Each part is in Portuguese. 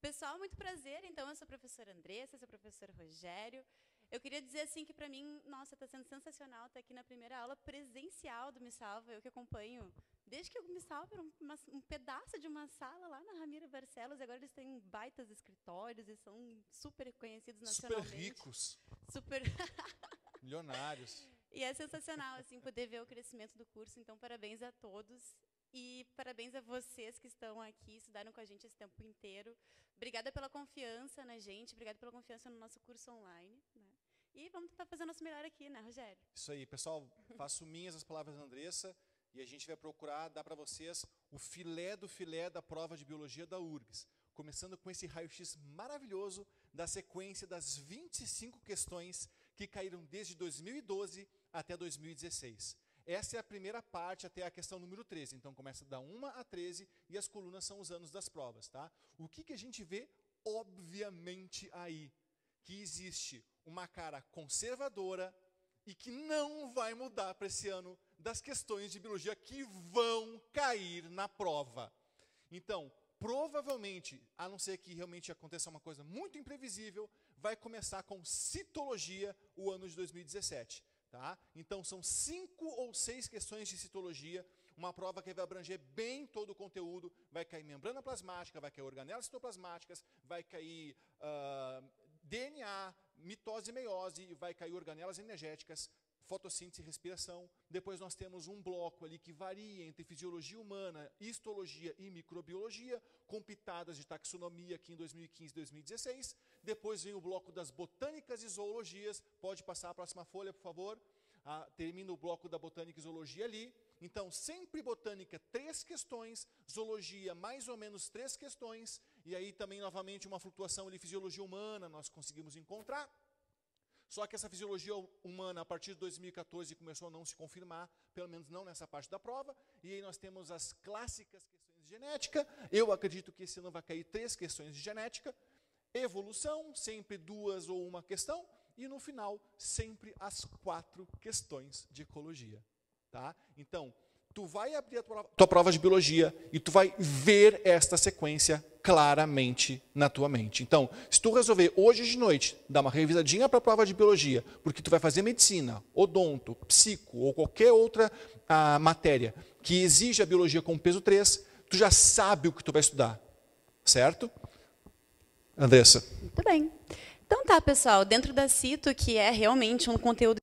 Pessoal, muito prazer. Então, eu sou a professora Andressa, eu sou o professor Rogério. Eu queria dizer assim que para mim, nossa, está sendo sensacional estar aqui na primeira aula presencial do Me Salva. Eu que acompanho desde que eu me salvo era um pedaço de uma sala lá na Ramiro Barcelos. E agora eles têm baitas escritórios e são super conhecidos nacionalmente. Super ricos. Super milionários. E é sensacional assim poder ver o crescimento do curso. Então, parabéns a todos. E parabéns a vocês que estão aqui, estudaram com a gente esse tempo inteiro. Obrigada pela confiança na gente, obrigada pela confiança no nosso curso online. Né? E vamos tentar fazer o nosso melhor aqui, né, Rogério? Isso aí, pessoal, faço minhas as palavras da Andressa e a gente vai procurar dar para vocês o filé do filé da prova de biologia da URGS. Começando com esse raio-x maravilhoso da sequência das 25 questões que caíram desde 2012 até 2016. Essa é a primeira parte até a questão número 13. Então, começa da 1 a 13 e as colunas são os anos das provas. Tá? O que a gente vê, obviamente, aí? Que existe uma cara conservadora e que não vai mudar para esse ano das questões de biologia que vão cair na prova. Então, provavelmente, a não ser que realmente aconteça uma coisa muito imprevisível, vai começar com citologia o ano de 2017. Tá? Então, são 5 ou 6 questões de citologia, uma prova que vai abranger bem todo o conteúdo, vai cair membrana plasmática, vai cair organelas citoplasmáticas, vai cair DNA, mitose e meiose, vai cair organelas energéticas, fotossíntese e respiração. Depois nós temos um bloco ali que varia entre fisiologia humana, histologia e microbiologia, com pitadas de taxonomia aqui em 2015 e 2016. Depois vem o bloco das botânicas e zoologias. Pode passar a próxima folha, por favor. Termina o bloco da botânica e zoologia ali. Então, sempre botânica, 3 questões, zoologia, mais ou menos 3 questões, e aí também, novamente, uma flutuação de fisiologia humana, nós conseguimos encontrar. Só que essa fisiologia humana, a partir de 2014, começou a não se confirmar, pelo menos não nessa parte da prova. E aí nós temos as clássicas questões de genética. Eu acredito que esse ano vai cair 3 questões de genética. Evolução, sempre 2 ou 1 questão. E no final, sempre as 4 questões de ecologia. Tá? Então, tu vai abrir a tua prova de biologia e tu vai ver esta sequência claramente na tua mente. Então, se tu resolver hoje de noite dar uma revisadinha para a prova de biologia, porque tu vai fazer medicina, odonto, psico ou qualquer outra matéria que exija a biologia com peso 3, tu já sabe o que tu vai estudar. Certo? Andressa. Muito bem. Então tá, pessoal, dentro da CITO, que é realmente um conteúdo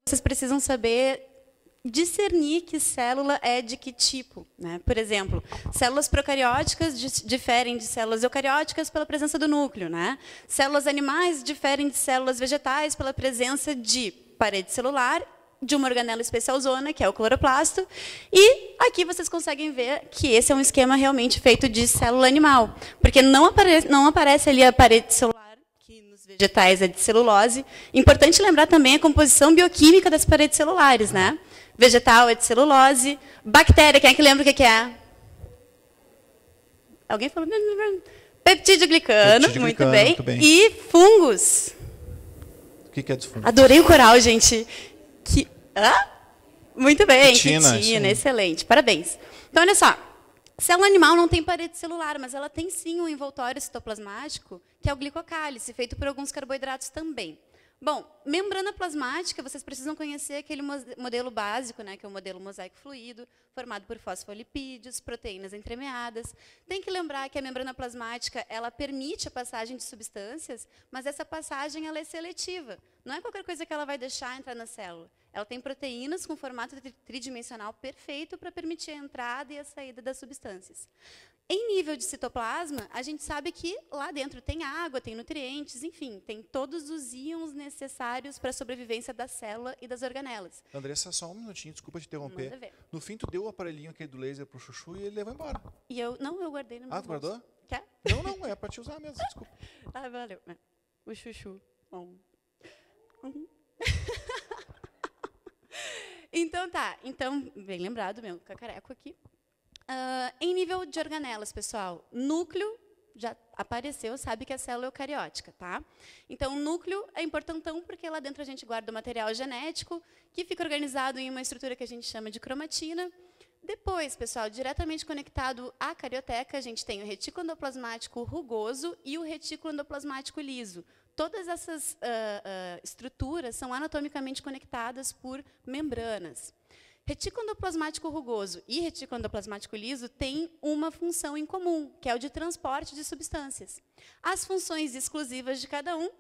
vocês precisam saber discernir que célula é de que tipo. Né? Por exemplo, células procarióticas diferem de células eucarióticas pela presença do núcleo. Né? Células animais diferem de células vegetais pela presença de parede celular, de uma organela especialzona, que é o cloroplasto. E aqui vocês conseguem ver que esse é um esquema realmente feito de célula animal. Porque não aparece ali a parede celular, vegetais é de celulose. Importante lembrar também a composição bioquímica das paredes celulares, né? Vegetal é de celulose. Bactéria, quem é que lembra o que é? Alguém falou? Peptidoglicano, muito bem. E fungos. O que é dos fungos? Adorei o coral, gente. Muito bem, quitina, excelente. Parabéns. Então, olha só. Célula animal não tem parede celular, mas ela tem sim um envoltório citoplasmático, que é o glicocálice, feito por alguns carboidratos também. Bom, membrana plasmática, vocês precisam conhecer aquele modelo básico, né, que é o modelo mosaico fluido, formado por fosfolipídios, proteínas entremeadas. Tem que lembrar que a membrana plasmática ela permite a passagem de substâncias, mas essa passagem ela é seletiva. Não é qualquer coisa que ela vai deixar entrar na célula. Ela tem proteínas com formato tridimensional perfeito para permitir a entrada e a saída das substâncias. Em nível de citoplasma, a gente sabe que lá dentro tem água, tem nutrientes, enfim, tem todos os íons necessários para a sobrevivência da célula e das organelas. Andressa, só um minutinho, desculpa te interromper. No fim, tu deu o aparelhinho aquele do laser pro Chuchu e ele levou embora. E eu guardei no meu bolso. Tu guardou? Quer? Não, é para te usar mesmo, desculpa. Valeu. O Chuchu. Bom. Então tá, bem lembrado, meu cacareco aqui. Em nível de organelas, pessoal, núcleo já apareceu, sabe que é célula eucariótica, tá? Então, o núcleo é importantão porque lá dentro a gente guarda o material genético, que fica organizado em uma estrutura que a gente chama de cromatina. Depois, pessoal, diretamente conectado à carioteca, a gente tem o retículo endoplasmático rugoso e o retículo endoplasmático liso. Todas essas estruturas são anatomicamente conectadas por membranas. Retículo endoplasmático rugoso e retículo endoplasmático liso têm uma função em comum, que é o de transporte de substâncias. As funções exclusivas de cada um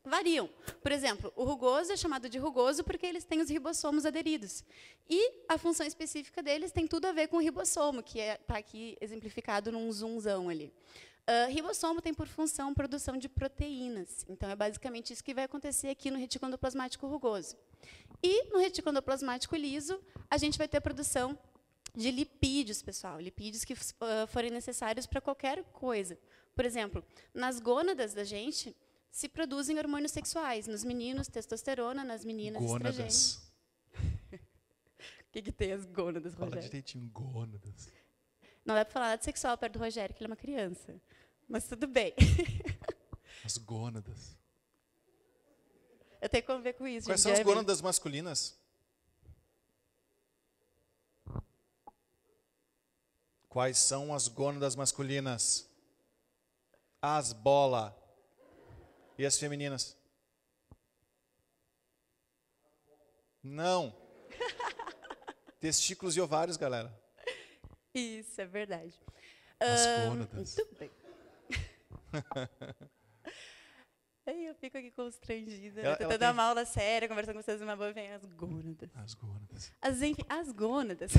variam. Por exemplo, o rugoso é chamado de rugoso porque eles têm os ribossomos aderidos. E a função específica deles tem tudo a ver com o ribossomo, que está aqui exemplificado num zoomzão ali. Ribossomo tem por função produção de proteínas. Então, é basicamente isso que vai acontecer aqui no retículo endoplasmático rugoso. E no retículo endoplasmático liso, a gente vai ter a produção de lipídios, pessoal. Lipídios que forem necessários para qualquer coisa. Por exemplo, nas gônadas da gente, se produzem hormônios sexuais. Nos meninos, testosterona, nas meninas, estrogênio. O que tem as gônadas, Rogério? Fala direitinho, gônadas. Não dá para falar nada de sexual perto do Rogério, que ele é uma criança. Mas tudo bem. As gônadas. Eu tenho que ver com isso. Quais são as gônadas masculinas? Quais são as gônadas masculinas? As bola. E as femininas? Não. Testículos e ovários, galera. Isso, é verdade. As gônadas. Muito bem. Eu fico aqui constrangida. Estou tentando dar uma aula séria, conversando com vocês numa boa, vem as gônadas. As gônadas. As gônadas.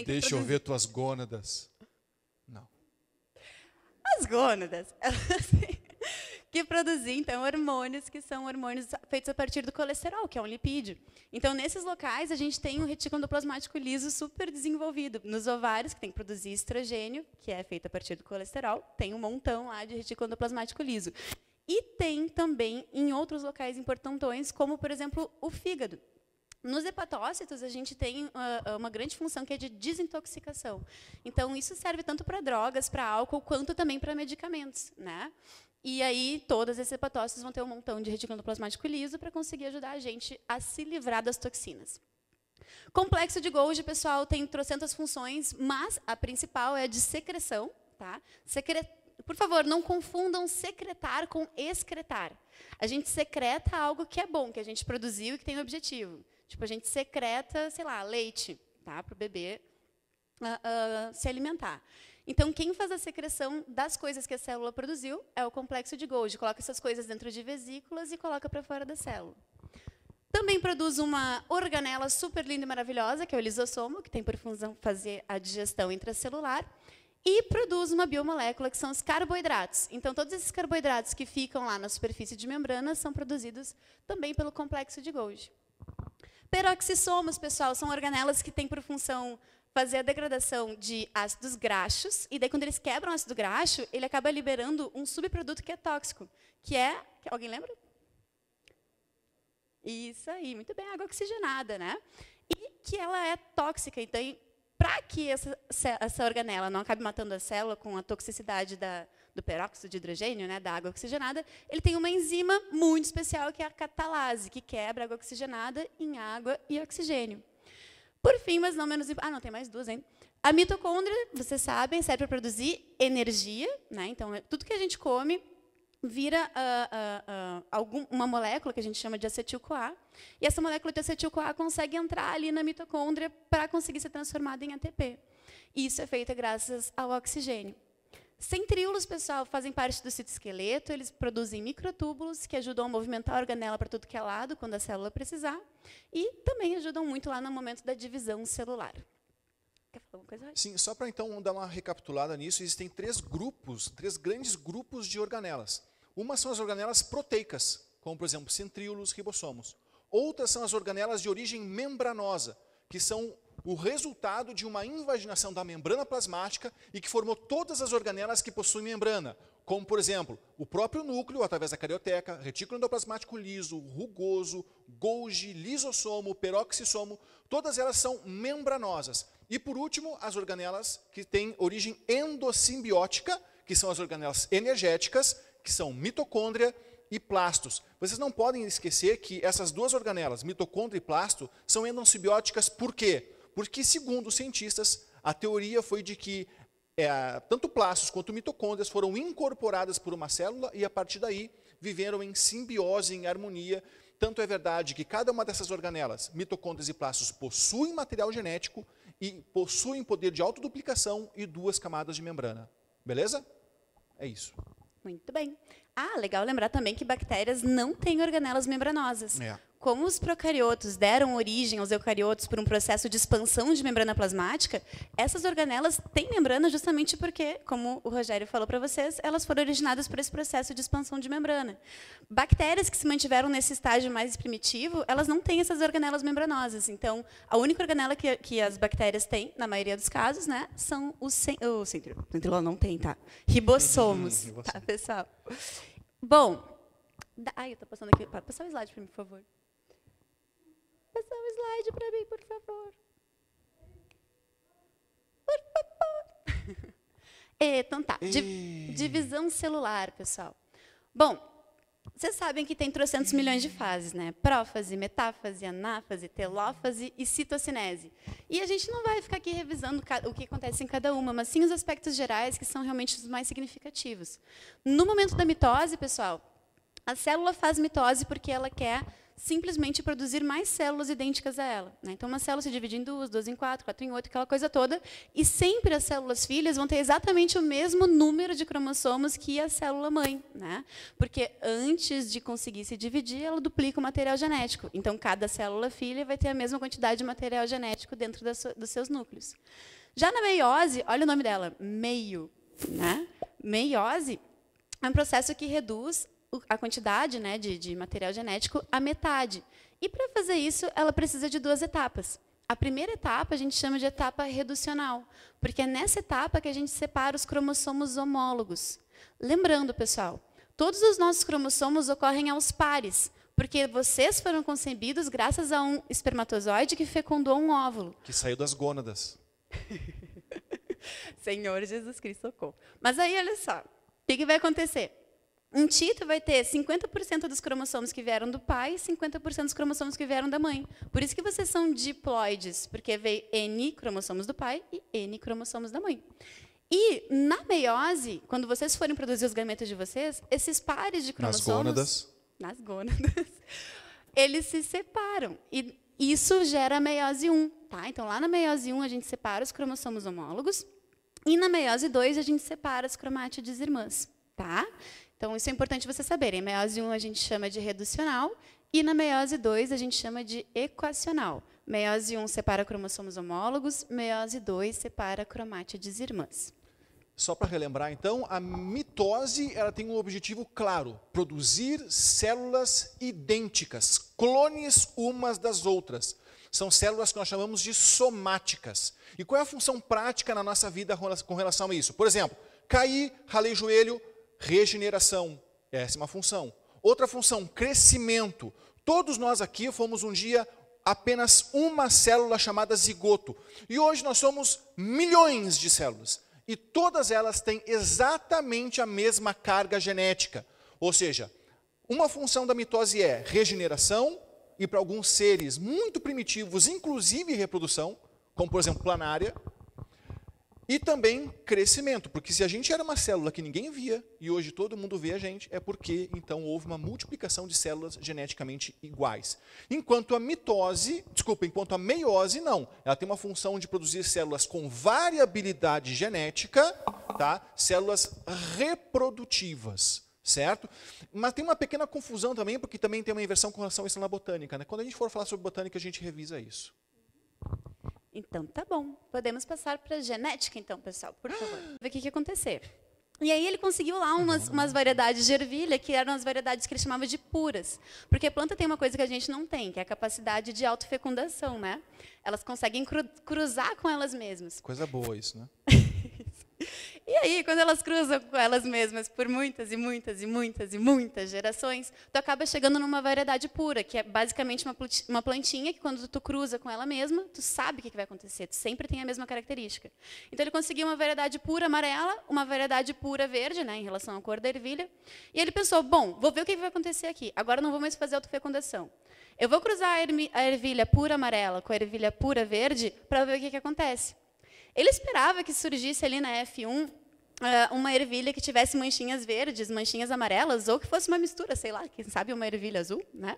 Deixa eu ver tuas gônadas. Não. As gônadas, elas têm que produzir, então, hormônios que são hormônios feitos a partir do colesterol, que é um lipídio. Então, nesses locais, a gente tem um retículo endoplasmático liso super desenvolvido. Nos ovários, que tem que produzir estrogênio, que é feito a partir do colesterol, tem um montão lá de retículo endoplasmático liso. E tem também em outros locais importantões, como, por exemplo, o fígado. Nos hepatócitos, a gente tem uma grande função que é de desintoxicação. Então, isso serve tanto para drogas, para álcool, quanto também para medicamentos, né? E aí, todos esses hepatócitos vão ter um montão de retículo endoplasmático liso para conseguir ajudar a gente a se livrar das toxinas. Complexo de Golgi, pessoal, tem trocentas funções, mas a principal é a de secreção. Tá? Por favor, não confundam secretar com excretar. A gente secreta algo que é bom, que a gente produziu e que tem um objetivo. Tipo, a gente secreta, sei lá, leite, tá? Para o bebê se alimentar. Então, quem faz a secreção das coisas que a célula produziu é o complexo de Golgi. Coloca essas coisas dentro de vesículas e coloca para fora da célula. Também produz uma organela super linda e maravilhosa, que é o lisossomo, que tem por função fazer a digestão intracelular. E produz uma biomolécula, que são os carboidratos. Então, todos esses carboidratos que ficam lá na superfície de membrana são produzidos também pelo complexo de Golgi. Peroxissomos, pessoal, são organelas que têm por função fazer a degradação de ácidos graxos, e daí, quando eles quebram o ácido graxo, ele acaba liberando um subproduto que é tóxico, que é... Alguém lembra? Isso aí, muito bem, água oxigenada, né? E que ela é tóxica. Então, para que essa organela não acabe matando a célula com a toxicidade do peróxido de hidrogênio, né, da água oxigenada, ele tem uma enzima muito especial, que é a catalase, que quebra a água oxigenada em água e oxigênio. Por fim, mas não menos... não, tem mais duas ainda. A mitocôndria, vocês sabem, serve para produzir energia. Né? Então, tudo que a gente come vira uma molécula que a gente chama de acetil-CoA. E essa molécula de acetil-CoA consegue entrar ali na mitocôndria para conseguir ser transformada em ATP. E isso é feito graças ao oxigênio. Centríolos, pessoal, fazem parte do citoesqueleto, eles produzem microtúbulos que ajudam a movimentar a organela para tudo que é lado, quando a célula precisar, e também ajudam muito lá no momento da divisão celular. Quer falar alguma coisa? Sim, só para então dar uma recapitulada nisso, existem três grandes grupos de organelas. Uma são as organelas proteicas, como, por exemplo, centríolos, ribossomos. Outras são as organelas de origem membranosa, que são o resultado de uma invaginação da membrana plasmática e que formou todas as organelas que possuem membrana, como, por exemplo, o próprio núcleo, através da carioteca, retículo endoplasmático liso, rugoso, Golgi, lisossomo, peroxissomo, todas elas são membranosas. E, por último, as organelas que têm origem endossimbiótica, que são as organelas energéticas, que são mitocôndria e plastos. Vocês não podem esquecer que essas duas organelas, mitocôndria e plasto, são endossimbióticas por quê? Porque, segundo os cientistas, a teoria foi de que tanto plastos quanto mitocôndrias foram incorporadas por uma célula e, a partir daí, viveram em simbiose, em harmonia. Tanto é verdade que cada uma dessas organelas, mitocôndrias e plastos, possuem material genético e possuem poder de autoduplicação e 2 camadas de membrana. Beleza? É isso. Muito bem. Legal lembrar também que bactérias não têm organelas membranosas. Como os procariotos deram origem aos eucariotos por um processo de expansão de membrana plasmática, essas organelas têm membrana justamente porque, como o Rogério falou para vocês, elas foram originadas por esse processo de expansão de membrana. Bactérias que se mantiveram nesse estágio mais primitivo, elas não têm essas organelas membranosas. Então, a única organela que as bactérias têm, na maioria dos casos, né, são os centríola não tem, tá? Ribossomos, tá, pessoal? Bom, eu estou passando aqui. Passa o slide para mim, por favor. Passa o slide para mim, por favor. Por favor. Então tá. Divisão celular, pessoal. Bom, vocês sabem que tem trocentos milhões de fases, né? Prófase, metáfase, anáfase, telófase e citocinese. E a gente não vai ficar aqui revisando o que acontece em cada uma, mas sim os aspectos gerais que são realmente os mais significativos. No momento da mitose, pessoal, a célula faz mitose porque ela quer simplesmente produzir mais células idênticas a ela, né? Então, uma célula se divide em 2, 2 em 4, 4 em 8, aquela coisa toda, e sempre as células filhas vão ter exatamente o mesmo número de cromossomos que a célula mãe, né? Porque antes de conseguir se dividir, ela duplica o material genético. Então, cada célula filha vai ter a mesma quantidade de material genético dentro dos seus núcleos. Já na meiose, olha o nome dela, meio, né? Meiose é um processo que reduz a quantidade, né, de material genético à metade. E, para fazer isso, ela precisa de 2 etapas. A primeira etapa a gente chama de etapa reducional, porque é nessa etapa que a gente separa os cromossomos homólogos. Lembrando, pessoal, todos os nossos cromossomos ocorrem aos pares, porque vocês foram concebidos graças a um espermatozoide que fecundou um óvulo. Que saiu das gônadas. Senhor Jesus Cristo, socorro. Mas aí, olha só, o que vai acontecer? Um tito vai ter 50% dos cromossomos que vieram do pai e 50% dos cromossomos que vieram da mãe. Por isso que vocês são diploides, porque veio N cromossomos do pai e N cromossomos da mãe. E, na meiose, quando vocês forem produzir os gametas de vocês, esses pares de cromossomos... Nas gônadas. Eles se separam. E isso gera a meiose 1. Tá? Então, lá na meiose 1, a gente separa os cromossomos homólogos. E, na meiose 2, a gente separa as cromátides irmãs. Tá? Então, isso é importante vocês saberem. A meiose 1 a gente chama de reducional e na meiose 2 a gente chama de equacional. Meiose 1 separa cromossomos homólogos, meiose 2 separa cromátides irmãs. Só para relembrar, então, a mitose ela tem um objetivo claro, produzir células idênticas, clones umas das outras. São células que nós chamamos de somáticas. E qual é a função prática na nossa vida com relação a isso? Por exemplo, caí, ralei joelho, regeneração, essa é uma função. Outra função, crescimento. Todos nós aqui fomos um dia apenas uma célula chamada zigoto. E hoje nós somos milhões de células. E todas elas têm exatamente a mesma carga genética. Ou seja, uma função da mitose é regeneração, e para alguns seres muito primitivos, inclusive reprodução, como por exemplo planária, e também crescimento, porque se a gente era uma célula que ninguém via, e hoje todo mundo vê a gente, é porque, então, houve uma multiplicação de células geneticamente iguais. Enquanto a meiose, não. Ela tem uma função de produzir células com variabilidade genética, tá? Células reprodutivas, certo? Mas tem uma pequena confusão também, porque também tem uma inversão com relação a isso na botânica, né? Quando a gente for falar sobre botânica, a gente revisa isso. Então, tá bom. Podemos passar para a genética, então, pessoal, por favor. Ver o que ia acontecer. E aí ele conseguiu lá umas variedades de ervilha, que eram as variedades que ele chamava de puras. Porque a planta tem uma coisa que a gente não tem, que é a capacidade de autofecundação, né? Elas conseguem cruzar com elas mesmas. Coisa boa isso, né? E aí, quando elas cruzam com elas mesmas por muitas e muitas e muitas e muitas gerações, tu acaba chegando numa variedade pura, que é basicamente uma plantinha que, quando tu cruza com ela mesma, tu sabe o que vai acontecer, tu sempre tem a mesma característica. Então, ele conseguiu uma variedade pura amarela, uma variedade pura verde, né, em relação à cor da ervilha, e ele pensou, bom, vou ver o que vai acontecer aqui, agora não vou mais fazer autofecundação. Eu vou cruzar a ervilha pura amarela com a ervilha pura verde para ver o que acontece. Ele esperava que surgisse ali na F1 uma ervilha que tivesse manchinhas verdes, manchinhas amarelas, ou que fosse uma mistura, sei lá, quem sabe uma ervilha azul, né?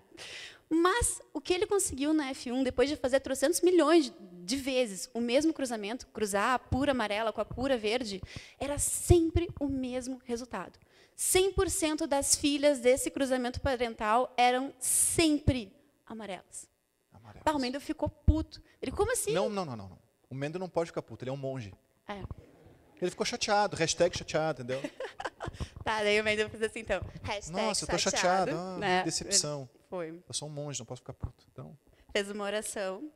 Mas o que ele conseguiu na F1, depois de fazer trocentos milhões de vezes o mesmo cruzamento, cruzar a pura amarela com a pura verde, era sempre o mesmo resultado. 100% das filhas desse cruzamento parental eram sempre amarelas. O Mendel ficou puto. Ele, como assim? Não. O Mendel não pode ficar puto, ele é um monge. É. Ele ficou chateado, hashtag chateado, entendeu? Tá, daí o Mendel fez assim, então, hashtag Nossa, eu tô chateado, né? decepção. Foi. Eu sou um monge, não posso ficar puto. Então, fez uma oração.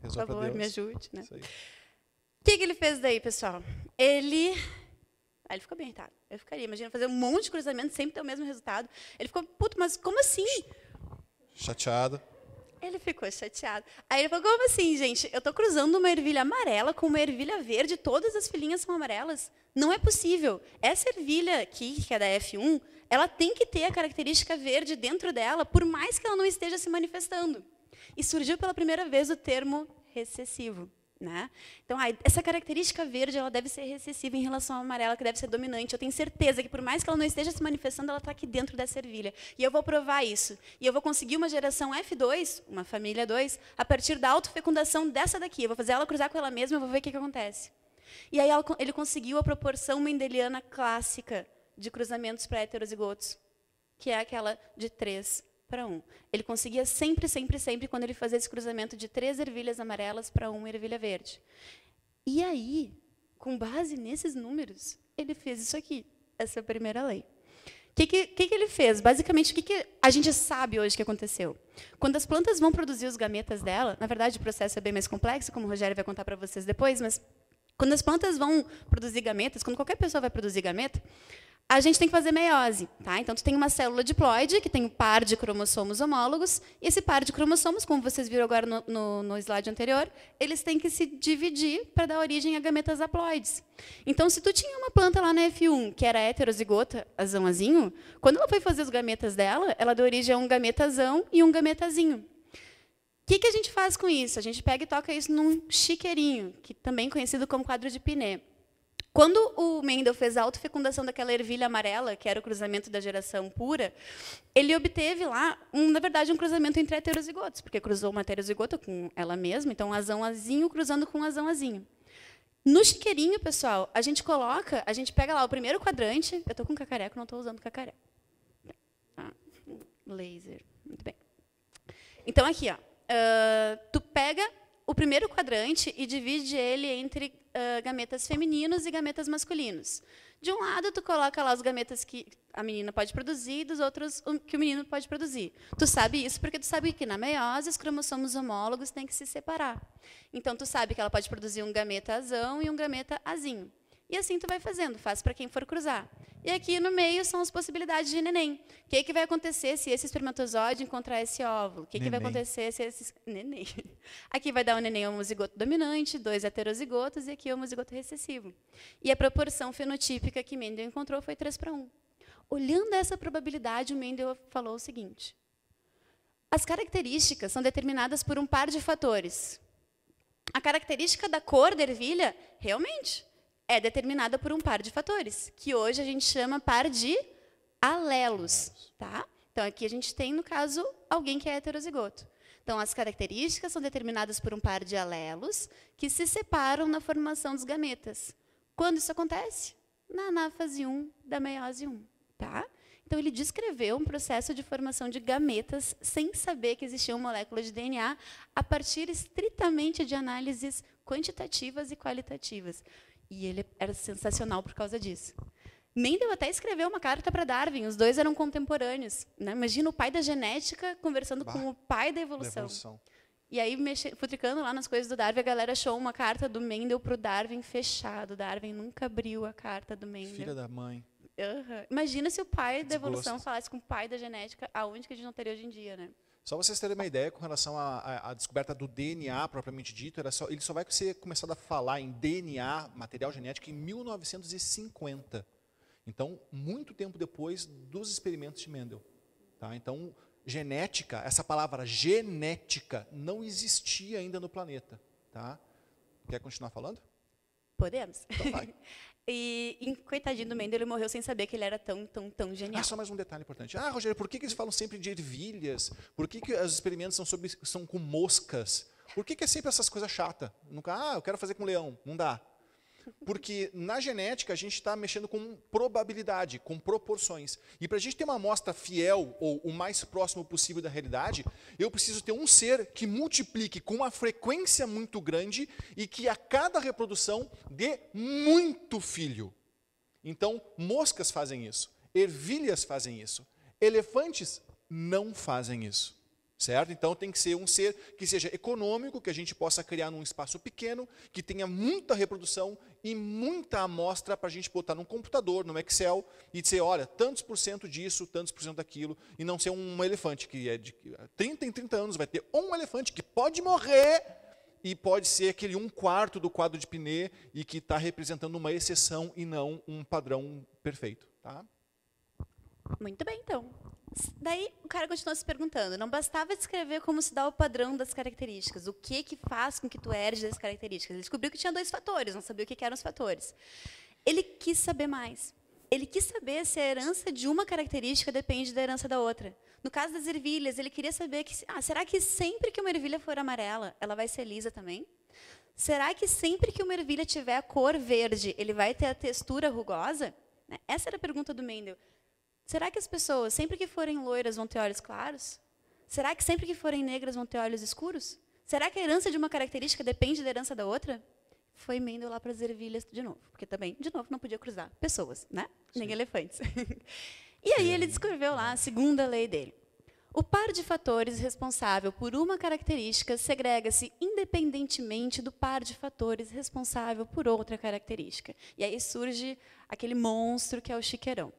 Por favor, Deus. me ajude. Né? Isso aí. O que ele fez daí, pessoal? Ele ficou bem irritado. Eu ficaria, imagina, fazer um monte de cruzamento, sempre ter o mesmo resultado. Ele ficou, puto, mas como assim? Chateado. Ele ficou chateado. Aí ele falou, como assim, gente? Eu estou cruzando uma ervilha amarela com uma ervilha verde, todas as filhinhas são amarelas. Não é possível. Essa ervilha aqui, que é da F1, ela tem que ter a característica verde dentro dela, por mais que ela não esteja se manifestando. E surgiu pela primeira vez o termo recessivo. Né? Então, essa característica verde ela deve ser recessiva em relação à amarela, que deve ser dominante. Eu tenho certeza que, por mais que ela não esteja se manifestando, ela está aqui dentro dessa ervilha. E eu vou provar isso. E eu vou conseguir uma geração F2, uma família 2, a partir da autofecundação dessa daqui. Eu vou fazer ela cruzar com ela mesma e vou ver o que acontece. E aí ele conseguiu a proporção mendeliana clássica de cruzamentos para heterozigotos, que é aquela de 3:1. Ele conseguia sempre, quando ele fazia esse cruzamento de 3 ervilhas amarelas para 1 ervilha verde. E aí, com base nesses números, ele fez isso aqui, essa primeira lei. O que ele fez? Basicamente, o que a gente sabe hoje que aconteceu? Quando as plantas vão produzir os gametas dela, na verdade, o processo é bem mais complexo, como o Rogério vai contar para vocês depois, mas quando as plantas vão produzir gametas, quando qualquer pessoa vai produzir gameta, a gente tem que fazer meiose. Tá? Então, tu tem uma célula diploide, que tem um par de cromossomos homólogos, e esse par de cromossomos, como vocês viram agora no slide anterior, eles têm que se dividir para dar origem a gametas haploides. Então, se tu tinha uma planta lá na F1, que era heterozigota, azão-azinho, quando ela foi fazer os gametas dela, ela deu origem a um gametazão e um gametazinho. O que a gente faz com isso? A gente pega e toca isso num chiqueirinho, que também é conhecido como quadro de Pinet. Quando o Mendel fez a autofecundação daquela ervilha amarela, que era o cruzamento da geração pura, ele obteve lá, na verdade, um cruzamento entre heterozigotos, porque cruzou uma heterozigota com ela mesma, então um azão-azinho cruzando com um azão-azinho. No chiqueirinho, pessoal, a gente pega lá o primeiro quadrante, eu estou com cacareco, não estou usando cacareco. Laser, muito bem. Então, aqui, ó, tu pega o primeiro quadrante e divide ele entre gametas femininos e gametas masculinos. De um lado, tu coloca lá os gametas que a menina pode produzir e dos outros que o menino pode produzir. Tu sabe isso porque tu sabe que na meiose os cromossomos homólogos têm que se separar. Então, tu sabe que ela pode produzir um gameta azão e um gameta azinho. E assim tu vai fazendo, faz para quem for cruzar. E aqui no meio são as possibilidades de neném. O que vai acontecer se esse espermatozoide encontrar esse óvulo? O que vai acontecer se esse... Neném. Aqui vai dar um neném homozigoto dominante, 2 heterozigotos, e aqui homozigoto recessivo. E a proporção fenotípica que Mendel encontrou foi 3:1. Olhando essa probabilidade, o Mendel falou o seguinte: as características são determinadas por um par de fatores. A característica da cor da ervilha, realmente, é determinada por um par de fatores, que hoje a gente chama par de alelos. Tá? Então, aqui a gente tem, no caso, alguém que é heterozigoto. Então, as características são determinadas por um par de alelos que se separam na formação dos gametas. Quando isso acontece? Na anáfase 1 da meiose 1. Tá? Então, ele descreveu um processo de formação de gametas sem saber que existia uma molécula de DNA a partir estritamente de análises quantitativas e qualitativas. E ele era sensacional por causa disso. Mendel até escreveu uma carta para Darwin, os dois eram contemporâneos. Né? Imagina o pai da genética conversando com o pai da evolução. E aí, futricando lá nas coisas do Darwin, a galera achou uma carta do Mendel para o Darwin fechado. Darwin nunca abriu a carta do Mendel. Filha da mãe. Imagina se o pai da evolução falasse com o pai da genética, aonde que a gente não teria hoje em dia, né? Só vocês terem uma ideia com relação à descoberta do DNA propriamente dito, ele só vai ser começado a falar em DNA, material genético, em 1950. Então, muito tempo depois dos experimentos de Mendel. Tá? Então, genética, essa palavra genética, não existia ainda no planeta. Tá? Quer continuar falando? Podemos? Então vai. E coitadinho do Mendel, ele morreu sem saber que ele era tão genial. Só mais um detalhe importante. Rogério, por que eles falam sempre de ervilhas? Por que os experimentos são com moscas? Por que é sempre essas coisas chatas? Nunca, eu quero fazer com leão. Não dá. Porque na genética a gente está mexendo com probabilidade, com proporções. E para a gente ter uma amostra fiel ou o mais próximo possível da realidade, eu preciso ter um ser que multiplique com uma frequência muito grande e que a cada reprodução dê muito filho. Então, moscas fazem isso, ervilhas fazem isso, elefantes não fazem isso. Certo? Então tem que ser um ser que seja econômico, que a gente possa criar num espaço pequeno, que tenha muita reprodução e muita amostra para a gente botar num computador, no Excel, e dizer, olha, tantos por cento disso, tantos por cento daquilo, e não ser um elefante que é de 30 em 30 anos, vai ter um elefante que pode morrer e pode ser aquele 1/4 do quadro de Pinet e que está representando uma exceção e não um padrão perfeito. Tá? Muito bem, então. Daí o cara continuou se perguntando, não bastava descrever como se dá o padrão das características, o que faz com que tu herdes as características. Ele descobriu que tinha 2 fatores, não sabia o que eram os fatores. Ele quis saber mais. Ele quis saber se a herança de uma característica depende da herança da outra. No caso das ervilhas, ele queria saber que, será que sempre que uma ervilha for amarela, ela vai ser lisa também? Será que sempre que uma ervilha tiver a cor verde, ele vai ter a textura rugosa? Essa era a pergunta do Mendel. Será que as pessoas, sempre que forem loiras, vão ter olhos claros? Será que sempre que forem negras, vão ter olhos escuros? Será que a herança de uma característica depende da herança da outra? Foi Mendel lá para as ervilhas de novo, porque também, de novo, não podia cruzar pessoas, né? Nem elefantes. E aí ele descreveu lá a segunda lei dele. O par de fatores responsável por uma característica segrega-se independentemente do par de fatores responsável por outra característica. E aí surge aquele monstro que é o chiqueirão.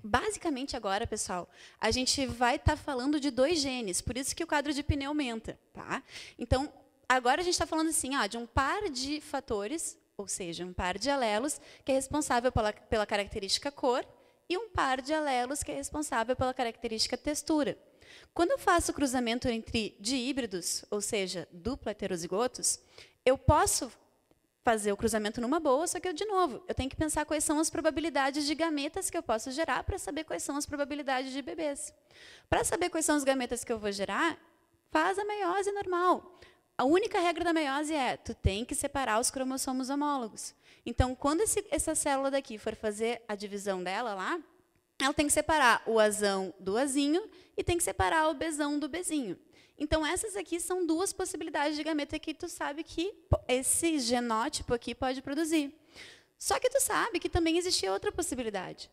Basicamente, agora, pessoal, a gente vai estar falando de 2 genes, por isso que o quadro de Pinet aumenta. Tá? Então, agora a gente está falando assim, de um par de fatores, ou seja, um par de alelos, que é responsável pela característica cor, e um par de alelos que é responsável pela característica textura. Quando eu faço o cruzamento entre dihíbridos, ou seja, dupla heterozigotos, eu posso fazer o cruzamento numa boa, só que, de novo, eu tenho que pensar quais são as probabilidades de gametas que eu posso gerar para saber quais são as probabilidades de bebês. Para saber quais são os gametas que eu vou gerar, faz a meiose normal. A única regra da meiose é, tu tem que separar os cromossomos homólogos. Então, quando essa célula daqui for fazer a divisão dela lá, ela tem que separar o Azão do Azinho e tem que separar o Bzão do Bzinho. Então, essas aqui são 2 possibilidades de gameta que tu sabe que esse genótipo aqui pode produzir. Só que tu sabe que também existia outra possibilidade.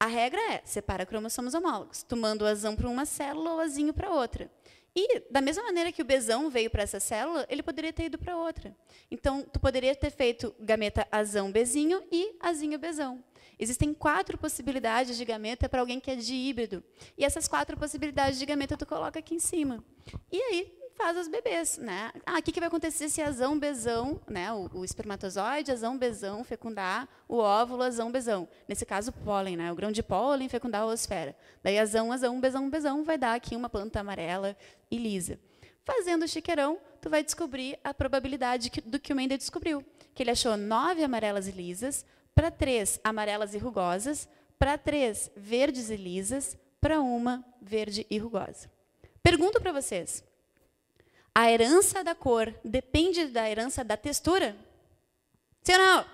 A regra é, separa cromossomos homólogos. Tu manda o Azão para uma célula ou o Azinho para outra. E, da mesma maneira que o Bzão veio para essa célula, ele poderia ter ido para outra. Então, tu poderia ter feito gameta Azão Bzinho e Azinho Bzão. Existem 4 possibilidades de gameta para alguém que é dihíbrido. E essas 4 possibilidades de gameta tu coloca aqui em cima. E aí faz os bebês, né? O que vai acontecer se Azão, Bzão, né? O espermatozoide, Azão, Bzão, fecundar o óvulo, Azão, Bzão. Nesse caso, o pólen, né? O grão de pólen fecundar a oosfera. Daí Azão, Bzão, Bzão vai dar aqui uma planta amarela e lisa. Fazendo o chiqueirão, tu vai descobrir a probabilidade do que o Mendel descobriu, que ele achou 9 amarelas e lisas, para 3 amarelas e rugosas, para 3 verdes e lisas, para 1 verde e rugosa. Pergunto para vocês, a herança da cor depende da herança da textura? Sim ou não?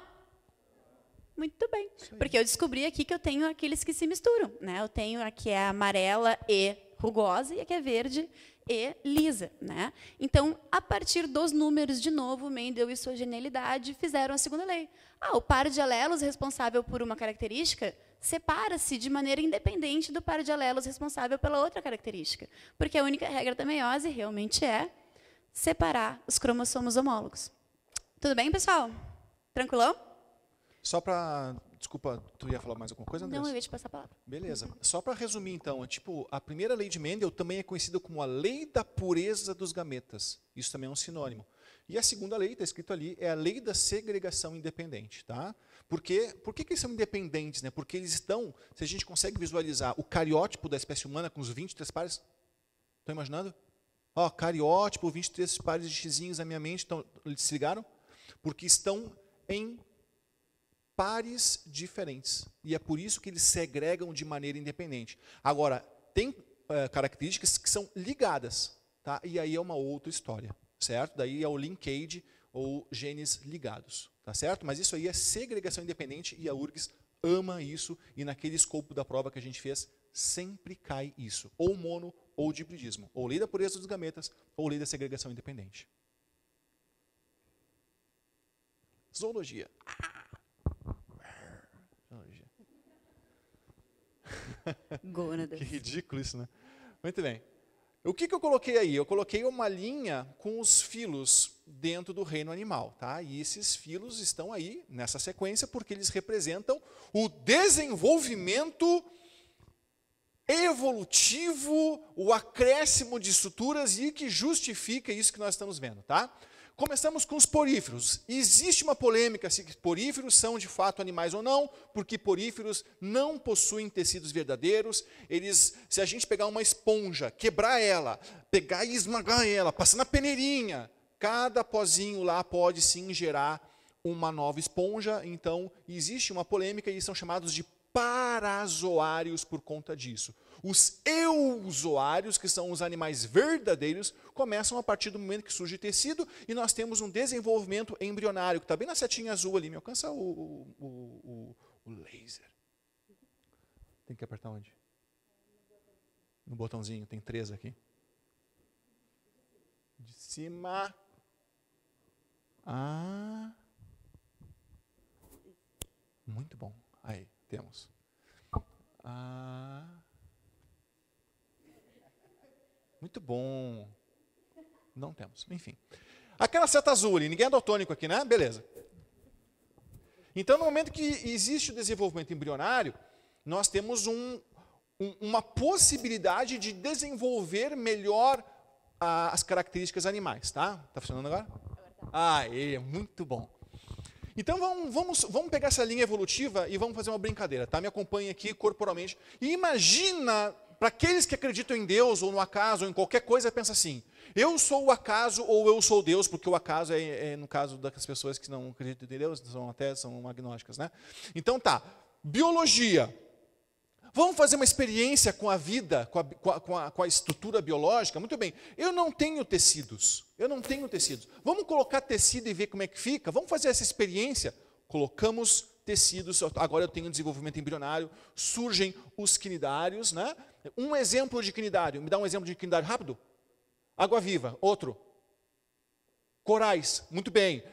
Muito bem, porque eu descobri aqui que eu tenho aqueles que se misturam. Né? Eu tenho aqui a amarela e rugosa e aqui é verde e lisa. Né? Então, a partir dos números, de novo, Mendel e sua genialidade fizeram a segunda lei. O par de alelos responsável por uma característica separa-se de maneira independente do par de alelos responsável pela outra característica, porque a única regra da meiose realmente é separar os cromossomos homólogos. Tudo bem, pessoal? Tranquilão? Só para... Desculpa, tu ia falar mais alguma coisa, Andressa? Não, eu ia te passar a palavra. Beleza. Só para resumir, então, a primeira lei de Mendel também é conhecida como a lei da pureza dos gametas. Isso também é um sinônimo. E a segunda lei, está escrito ali, é a lei da segregação independente. Tá? Por que eles são independentes? Né? Porque eles estão, se a gente consegue visualizar o cariótipo da espécie humana com os 23 pares, estão imaginando? Cariótipo, 23 pares de xizinhos na minha mente, se ligaram? Porque estão em pares diferentes. E é por isso que eles segregam de maneira independente. Agora, tem características que são ligadas, tá? E aí é uma outra história, certo? Daí é o linkage ou genes ligados, tá certo? Mas isso aí é segregação independente e a URGS ama isso, e naquele escopo da prova que a gente fez, sempre cai isso. Ou mono, ou de hibridismo. Ou lei da pureza dos gametas, ou lei da segregação independente. Zoologia. Zoologia. Gônadas. Que ridículo isso, né? Muito bem. O que eu coloquei aí? Eu coloquei uma linha com os filos dentro do reino animal, tá? E esses filos estão aí nessa sequência porque eles representam o desenvolvimento evolutivo, o acréscimo de estruturas e que justifica isso que nós estamos vendo, tá? Começamos com os poríferos. Existe uma polêmica se poríferos são de fato animais ou não, porque poríferos não possuem tecidos verdadeiros. Se a gente pegar uma esponja, quebrar ela, pegar e esmagar ela, passar na peneirinha, cada pozinho lá pode sim gerar uma nova esponja. Então, existe uma polêmica e são chamados de parazoários por conta disso. Os euzoários, que são os animais verdadeiros, começam a partir do momento que surge tecido e nós temos um desenvolvimento embrionário, que está bem na setinha azul ali. Me alcança o laser. Tem que apertar onde? No botãozinho, tem 3 aqui. De cima. Ah. Muito bom. Aí, temos. Ah. Muito bom. Não temos. Enfim. Aquela seta azul ali, ninguém é daltônico aqui, né? Beleza. Então, no momento que existe o desenvolvimento embrionário, nós temos uma possibilidade de desenvolver melhor as características animais, tá? Tá funcionando agora? Ah, é muito bom. Então, vamos pegar essa linha evolutiva e vamos fazer uma brincadeira, tá? Me acompanhe aqui corporalmente. E imagina, para aqueles que acreditam em Deus, ou no acaso, ou em qualquer coisa, pensa assim, eu sou o acaso ou eu sou Deus, porque o acaso é no caso das pessoas que não acreditam em Deus, são agnósticas, né? Então tá, biologia. Vamos fazer uma experiência com a vida, com a estrutura biológica? Muito bem, eu não tenho tecidos. Vamos colocar tecido e ver como é que fica? Vamos fazer essa experiência? Colocamos tecidos, agora eu tenho desenvolvimento embrionário, surgem os quinidários, né? Um exemplo de quinidário, me dá um exemplo de quinidário rápido? Água-viva, outro. Corais, muito bem.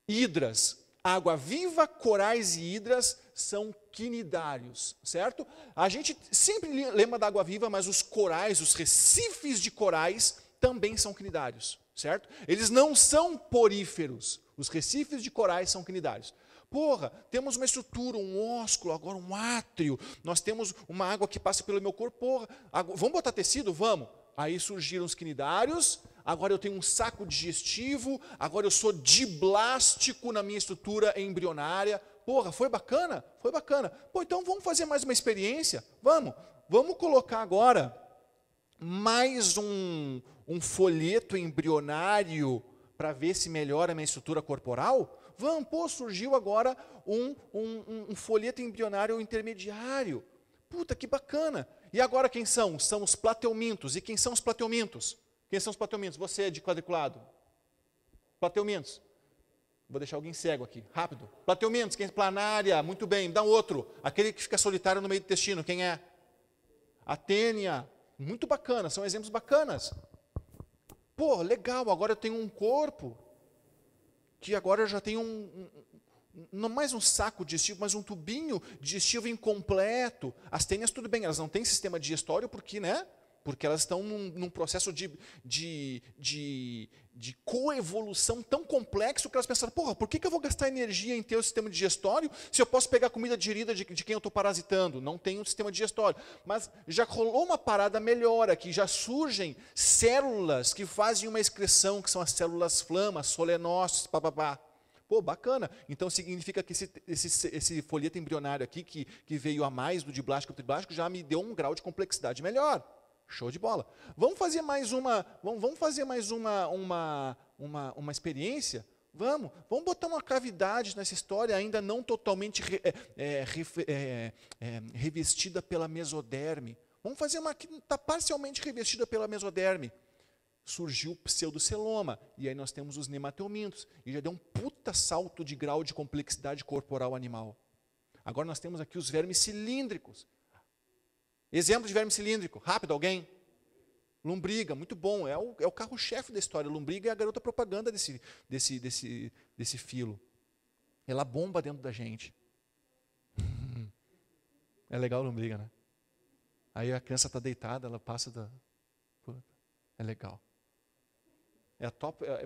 Hidras, água-viva, corais e hidras são quinidários, certo? A gente sempre lembra da água-viva, mas os corais, os recifes de corais também são quinidários, certo? Eles não são poríferos. Os recifes de corais são quinidários. Porra, temos uma estrutura, um ósculo, agora um átrio. Nós temos uma água que passa pelo meu corpo. Porra, vamos botar tecido? Vamos. Aí surgiram os quinidários. Agora eu tenho um saco digestivo. Agora eu sou diblástico na minha estrutura embrionária. Porra, foi bacana? Foi bacana. Pô, então vamos fazer mais uma experiência? Vamos colocar agora mais um folheto embrionário para ver se melhora a minha estrutura corporal? Surgiu agora um folheto embrionário intermediário. Puta, que bacana. E agora quem são? São os plateumintos. E quem são os plateumintos? Você é de quadriculado. Plateumintos. Vou deixar alguém cego aqui, rápido. Plateumintos, quem é planária, muito bem. Dá outro. Aquele que fica solitário no meio do intestino, quem é? Atênia. Muito bacana, são exemplos bacanas. Pô, legal, agora eu tenho um corpo que agora eu já tenho não mais um saco digestivo, mas um tubinho digestivo incompleto. As tênias, tudo bem, elas não têm sistema digestório porque, né? Porque elas estão num processo de coevolução tão complexo que elas pensaram, porra, por que eu vou gastar energia em ter o sistema digestório se eu posso pegar comida digerida de quem eu estou parasitando? Não tem um sistema digestório. Mas já rolou uma parada melhor aqui, já surgem células que fazem uma excreção, que são as células flamas, solenócitos, papapá. Pô, bacana. Então significa que esse folheto embrionário aqui, que veio a mais do diblástico e triblástico, já me deu um grau de complexidade melhor. Show de bola. Vamos fazer mais uma experiência? Vamos botar uma cavidade nessa história ainda não totalmente revestida pela mesoderme. Vamos fazer uma que está parcialmente revestida pela mesoderme. Surgiu o pseudoceloma, e aí nós temos os nematelmintos, e já deu um puta salto de grau de complexidade corporal animal. Agora nós temos aqui os vermes cilíndricos. Exemplo de verme cilíndrico, rápido, alguém? Lombriga, muito bom, é o carro-chefe da história. Lombriga é a garota propaganda desse filo. Ela bomba dentro da gente. É legal a lombriga, né? Aí a criança está deitada, ela passa da... É legal.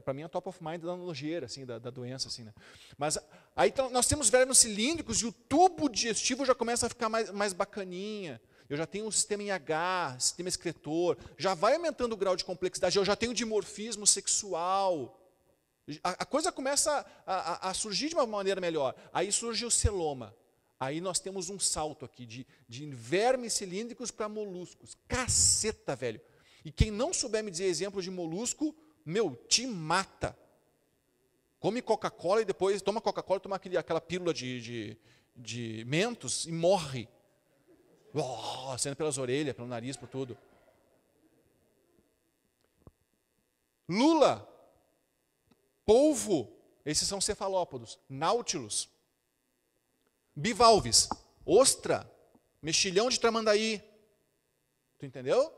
Para mim é top of mind da nojeira, assim, da doença. Assim, né? Mas aí nós temos vermes cilíndricos e o tubo digestivo já começa a ficar mais bacaninha. Eu já tenho um sistema em H, sistema excretor, já vai aumentando o grau de complexidade, eu já tenho dimorfismo sexual. A coisa começa a surgir de uma maneira melhor. Aí surge o celoma. Aí nós temos um salto aqui de vermes cilíndricos para moluscos. Caceta, velho. E quem não souber me dizer exemplo de molusco, meu, te mata. Come Coca-Cola e depois toma Coca-Cola, toma aquela pílula de mentos e morre. Saindo pelas orelhas, pelo nariz, por tudo. Lula, polvo, esses são cefalópodos. Náutilos, bivalves, ostra, mexilhão de Tramandaí. Tu entendeu?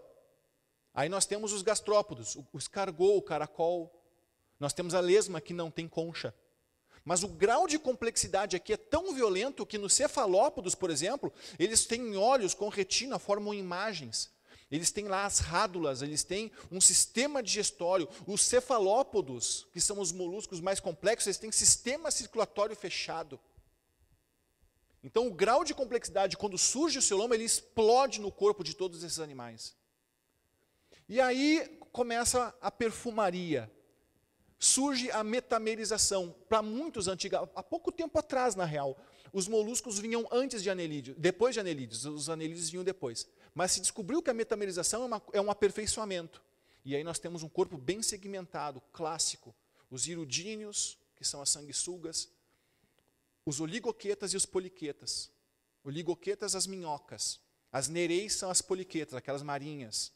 Aí nós temos os gastrópodos, o escargot, o caracol. Nós temos a lesma que não tem concha. Mas o grau de complexidade aqui é tão violento que nos cefalópodos, por exemplo, eles têm olhos com retina, formam imagens. Eles têm lá as rádulas, eles têm um sistema digestório. Os cefalópodos, que são os moluscos mais complexos, eles têm sistema circulatório fechado. Então o grau de complexidade, quando surge o celoma, ele explode no corpo de todos esses animais. E aí começa a perfumaria. Surge a metamerização. Para muitos antigos, há pouco tempo atrás, na real, os moluscos vinham antes de anelídeos, depois de anelídeos, os anelídeos vinham depois. Mas se descobriu que a metamerização é um aperfeiçoamento. E aí nós temos um corpo bem segmentado, clássico. Os irudíneos, que são as sanguessugas, os oligoquetas e os poliquetas. Oligoquetas, as minhocas. As nereis são as poliquetas, aquelas marinhas.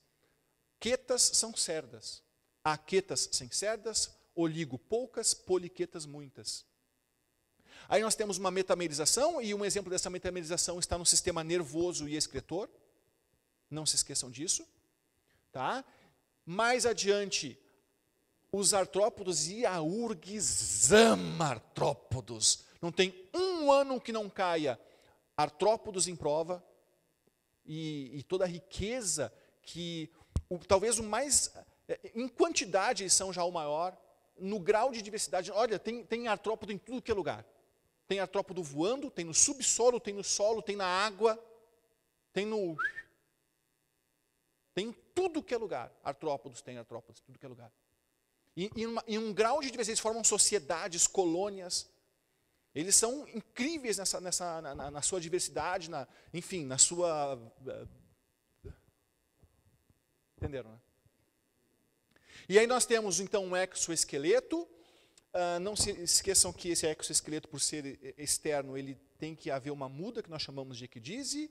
Quetas são cerdas. Há quetas sem cerdas, oligo poucas, poliquetas muitas. Aí nós temos uma metamerização, e um exemplo dessa metamerização está no sistema nervoso e excretor. Não se esqueçam disso. Tá? Mais adiante, os artrópodos e a urgues ama artrópodos. Não tem um ano que não caia artrópodos em prova, e toda a riqueza que, talvez o mais, em quantidade eles são já o maior, no grau de diversidade. Olha, tem artrópodo em tudo que é lugar. Tem artrópodo voando, tem no subsolo, tem no solo, tem na água, tem em tudo que é lugar. Artrópodos, tudo que é lugar. E em um grau de diversidade, eles formam sociedades, colônias. Eles são incríveis na sua diversidade, enfim, na sua... Entenderam, né? E aí nós temos, então, um exoesqueleto. Não se esqueçam que esse exoesqueleto, por ser externo, ele tem que haver uma muda, que nós chamamos de equidise.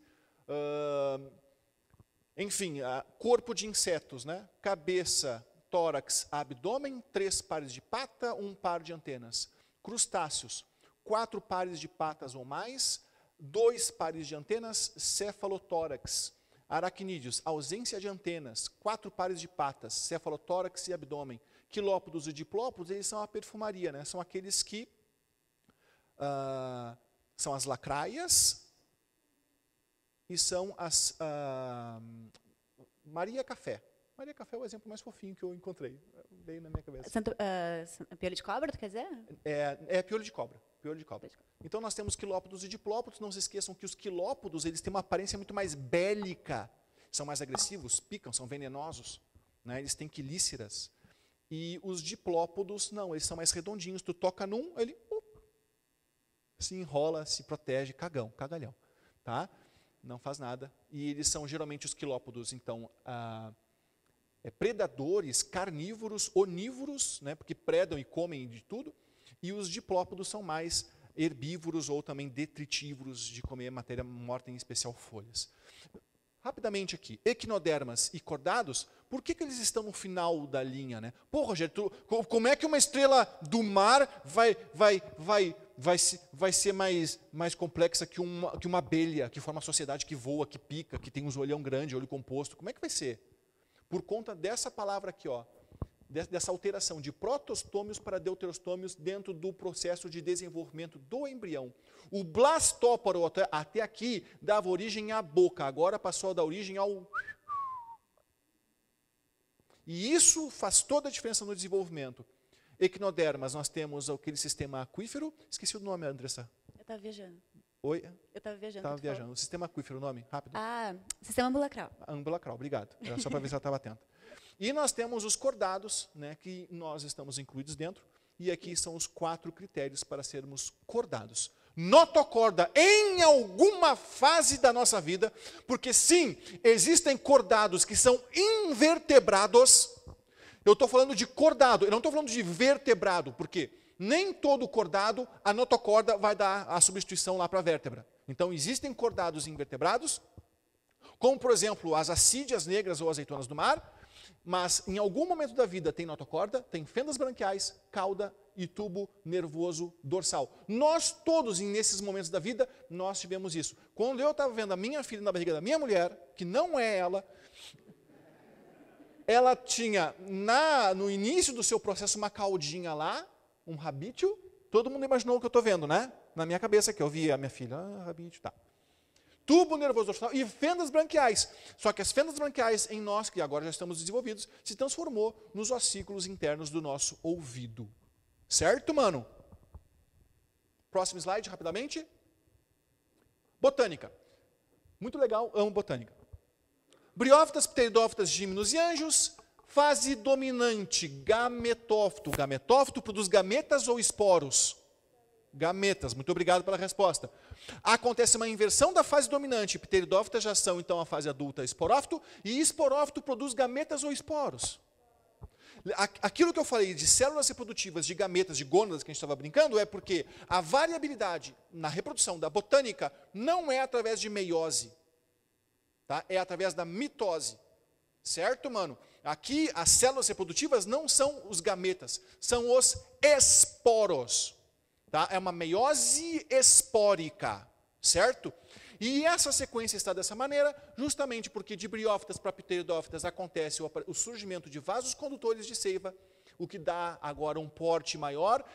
Enfim, corpo de insetos, né? Cabeça, tórax, abdômen, 3 pares de pata, 1 par de antenas. Crustáceos, 4 pares de patas ou mais, 2 pares de antenas, cefalotórax. Aracnídeos, ausência de antenas, 4 pares de patas, cefalotórax e abdômen. Quilópodos e diplópodos, eles são a perfumaria, né? São aqueles que são as lacraias e são as Maria Café. Maria Café é o exemplo mais fofinho que eu encontrei, veio na minha cabeça. Piolho de cobra, tu quer dizer? É piolho de cobra. Piolho de cobra. Então nós temos quilópodos e diplópodos. Não se esqueçam que os quilópodos, eles têm uma aparência muito mais bélica. São mais agressivos, picam, são venenosos. Né? Eles têm quilíceras. E os diplópodos, não, eles são mais redondinhos. Tu toca num, ele se enrola, se protege, cagalhão. Tá? Não faz nada. E eles são geralmente os quilópodos, então, predadores, carnívoros, onívoros, né? Porque predam e comem de tudo. E os diplópodos são mais herbívoros ou também detritívoros, de comer matéria morta, em especial folhas. Rapidamente aqui, equinodermas e cordados, por que eles estão no final da linha, né? Pô, Rogério, como é que uma estrela do mar vai ser mais complexa que uma abelha, que forma uma sociedade que voa, que pica, que tem um olhão grande, olho composto? Como é que vai ser? Por conta dessa palavra aqui, ó, dessa alteração de protostômios para deuterostômios dentro do processo de desenvolvimento do embrião. O blastóporo, até aqui, dava origem à boca, agora passou a dar origem ao... E isso faz toda a diferença no desenvolvimento. Equinodermas, nós temos aquele sistema aquífero. Esqueci o nome, Andressa. Eu estava viajando. Oi? Eu estava viajando. Estava viajando. O sistema aquífero, o nome? Rápido. Sistema ambulacral. Ambulacral, obrigado. Era só para ver se ela estava atenta. E nós temos os cordados, né, que nós estamos incluídos dentro. E aqui são os 4 critérios para sermos cordados. Notocorda em alguma fase da nossa vida, porque sim, existem cordados que são invertebrados. Eu estou falando de cordado, eu não estou falando de vertebrado, porque nem todo cordado, a notocorda vai dar a substituição lá para a vértebra. Então existem cordados invertebrados, como por exemplo as assídeas negras ou azeitonas do mar, mas em algum momento da vida tem notocorda, tem fendas branquiais, cauda e tubo nervoso dorsal. Nós todos, nesses momentos da vida, nós tivemos isso. Quando eu estava vendo a minha filha na barriga da minha mulher, que não é ela tinha no início do seu processo uma caudinha lá, um rabítio. Todo mundo imaginou o que eu estou vendo, né? Na minha cabeça que eu vi a minha filha, rabítio, tá. Tubo nervoso dorsal e fendas branquiais. Só que as fendas branquiais em nós, que agora já estamos desenvolvidos, se transformou nos ossículos internos do nosso ouvido. Certo, mano? Próximo slide, rapidamente. Botânica. Muito legal, amo botânica. Briófitas, pteridófitas, gímenos e anjos. Fase dominante, gametófito. Gametófito produz gametas ou esporos? Gametas, muito obrigado pela resposta. Acontece uma inversão da fase dominante. Pteridófitas já são, então, a fase adulta, esporófito. E esporófito produz gametas ou esporos. Aquilo que eu falei de células reprodutivas, de gametas, de gônadas, que a gente estava brincando, é porque a variabilidade na reprodução da botânica não é através de meiose. Tá? É através da mitose. Certo, mano? Aqui, as células reprodutivas não são os gametas, são os esporos. Tá? É uma meiose espórica, certo? E essa sequência está dessa maneira, justamente porque de briófitas para pteridófitas acontece o surgimento de vasos condutores de seiva, o que dá agora um porte maior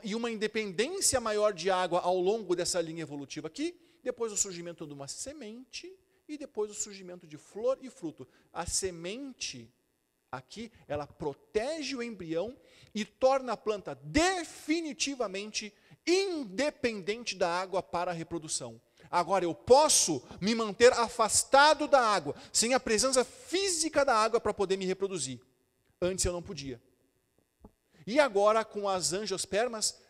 e uma independência maior de água ao longo dessa linha evolutiva aqui, depois o surgimento de uma semente e depois o surgimento de flor e fruto. A semente aqui, ela protege o embrião e torna a planta definitivamente independente da água para a reprodução. Agora, eu posso me manter afastado da água, sem a presença física da água para poder me reproduzir. Antes eu não podia. E agora, com as angiospermas,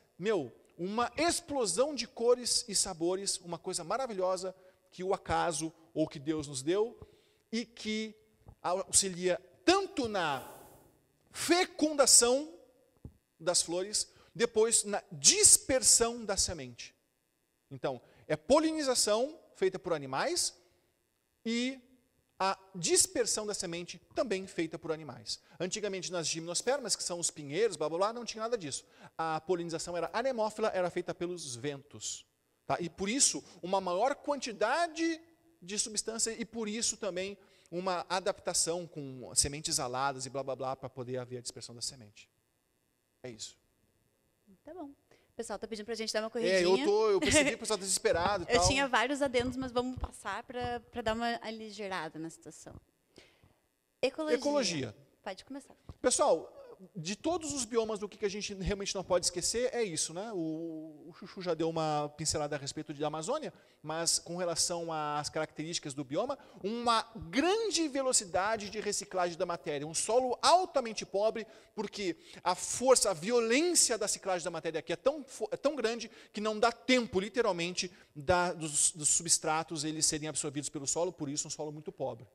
uma explosão de cores e sabores, uma coisa maravilhosa que o acaso ou que Deus nos deu e que auxilia tanto na fecundação das flores, depois na dispersão da semente. Então, é polinização feita por animais e a dispersão da semente também feita por animais. Antigamente, nas gimnospermas, que são os pinheiros, blá, blá, blá, não tinha nada disso. A polinização era anemófila, era feita pelos ventos. Tá? E por isso, uma maior quantidade de substância e por isso também uma adaptação com sementes aladas e blá, blá, blá, para poder haver a dispersão da semente. É isso. Tá bom. O pessoal está pedindo para a gente dar uma corridinha. Eu percebi que o pessoal está desesperado e tal. Eu tinha vários adendos, mas vamos passar para dar uma aligerada na situação. Ecologia. Pode começar. Pessoal, de todos os biomas, do que a gente realmente não pode esquecer, é isso, né? O Chuchu já deu uma pincelada a respeito da Amazônia, mas com relação às características do bioma, uma grande velocidade de reciclagem da matéria, um solo altamente pobre, porque a força, a violência da ciclagem da matéria aqui é tão grande que não dá tempo, literalmente, dos substratos eles serem absorvidos pelo solo, por isso um solo muito pobre.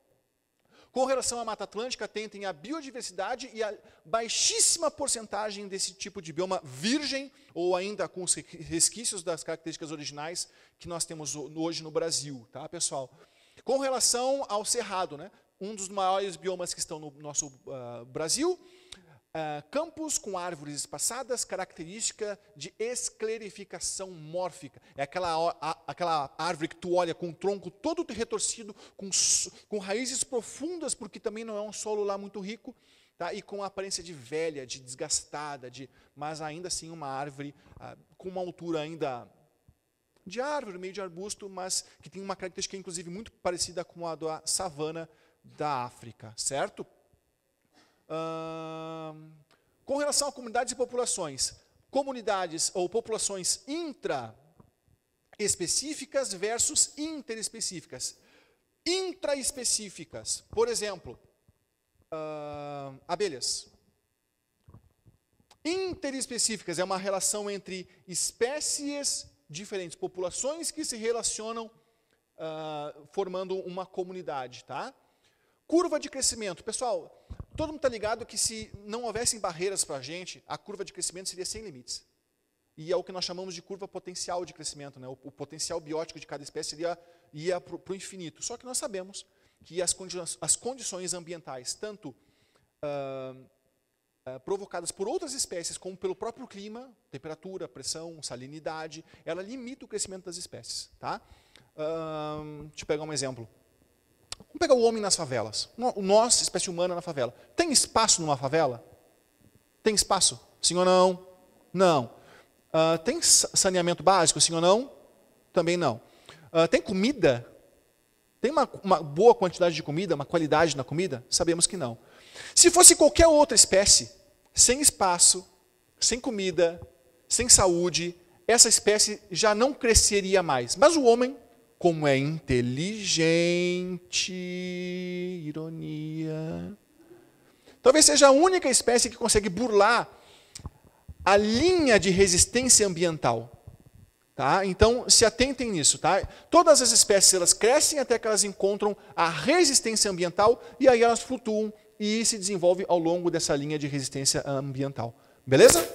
Com relação à Mata Atlântica, atentem à biodiversidade e a baixíssima porcentagem desse tipo de bioma virgem, ou ainda com os resquícios das características originais que nós temos hoje no Brasil, tá, pessoal? Com relação ao cerrado, né, um dos maiores biomas que estão no nosso Brasil, campos com árvores espaçadas, característica de esclerificação mórfica. É aquela árvore que tu olha com o tronco todo retorcido, com raízes profundas, porque também não é um solo lá muito rico, tá? E com a aparência de velha, de desgastada, mas ainda assim uma árvore com uma altura ainda de árvore, meio de arbusto, mas que tem uma característica inclusive muito parecida com a da savana da África, certo? Com relação a comunidades e populações, comunidades ou populações intraespecíficas versus interespecíficas. Intraespecíficas, por exemplo, abelhas. Interespecíficas é uma relação entre espécies diferentes, populações que se relacionam formando uma comunidade, tá? Curva de crescimento. Pessoal, todo mundo está ligado que se não houvessem barreiras para a gente, a curva de crescimento seria sem limites. E é o que nós chamamos de curva potencial de crescimento, né? O potencial biótico de cada espécie ia para o infinito. Só que nós sabemos que as condições ambientais, tanto provocadas por outras espécies, como pelo próprio clima, temperatura, pressão, salinidade, ela limita o crescimento das espécies. Tá? Deixa eu pegar um exemplo. Vamos pegar o homem nas favelas. Nós, espécie humana na favela. Tem espaço numa favela? Tem espaço? Sim ou não? Não. Tem saneamento básico? Sim ou não? Também não. Tem comida? Tem uma boa quantidade de comida, uma qualidade na comida? Sabemos que não. Se fosse qualquer outra espécie, sem espaço, sem comida, sem saúde, essa espécie já não cresceria mais. Mas o homem, como é inteligente, ironia, talvez seja a única espécie que consegue burlar a linha de resistência ambiental. Tá? Então, se atentem nisso. Tá? Todas as espécies elas crescem até que elas encontram a resistência ambiental e aí elas flutuam e se desenvolvem ao longo dessa linha de resistência ambiental. Beleza?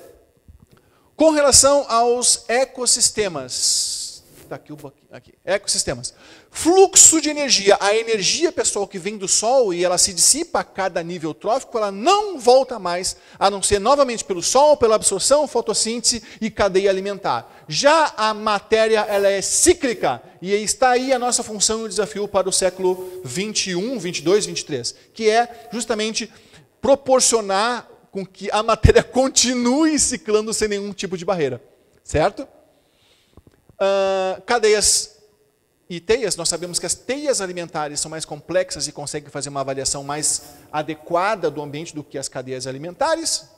Com relação aos ecossistemas. Tá aqui. Ecossistemas. Fluxo de energia. A energia, pessoal, que vem do Sol e ela se dissipa a cada nível trófico, ela não volta mais, a não ser novamente pelo Sol, pela absorção, fotossíntese e cadeia alimentar. Já a matéria, ela é cíclica. E está aí a nossa função e o desafio para o século 21, 22, 23, que é justamente proporcionar com que a matéria continue ciclando sem nenhum tipo de barreira. Certo? Cadeias e teias, nós sabemos que as teias alimentares são mais complexas e conseguem fazer uma avaliação mais adequada do ambiente do que as cadeias alimentares.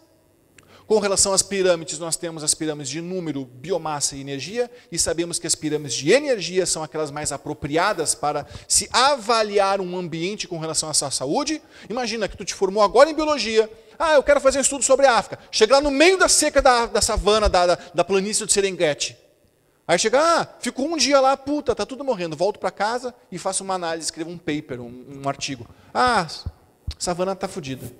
Com relação às pirâmides, nós temos as pirâmides de número, biomassa e energia, e sabemos que as pirâmides de energia são aquelas mais apropriadas para se avaliar um ambiente com relação à sua saúde. Imagina que tu te formou agora em biologia, eu quero fazer um estudo sobre a África, chega lá no meio da seca da savana, da planície do Serengeti. Aí chega, fico um dia lá, puta, tá tudo morrendo. Volto para casa e faço uma análise, escrevo um paper, um artigo. Savana tá fodida.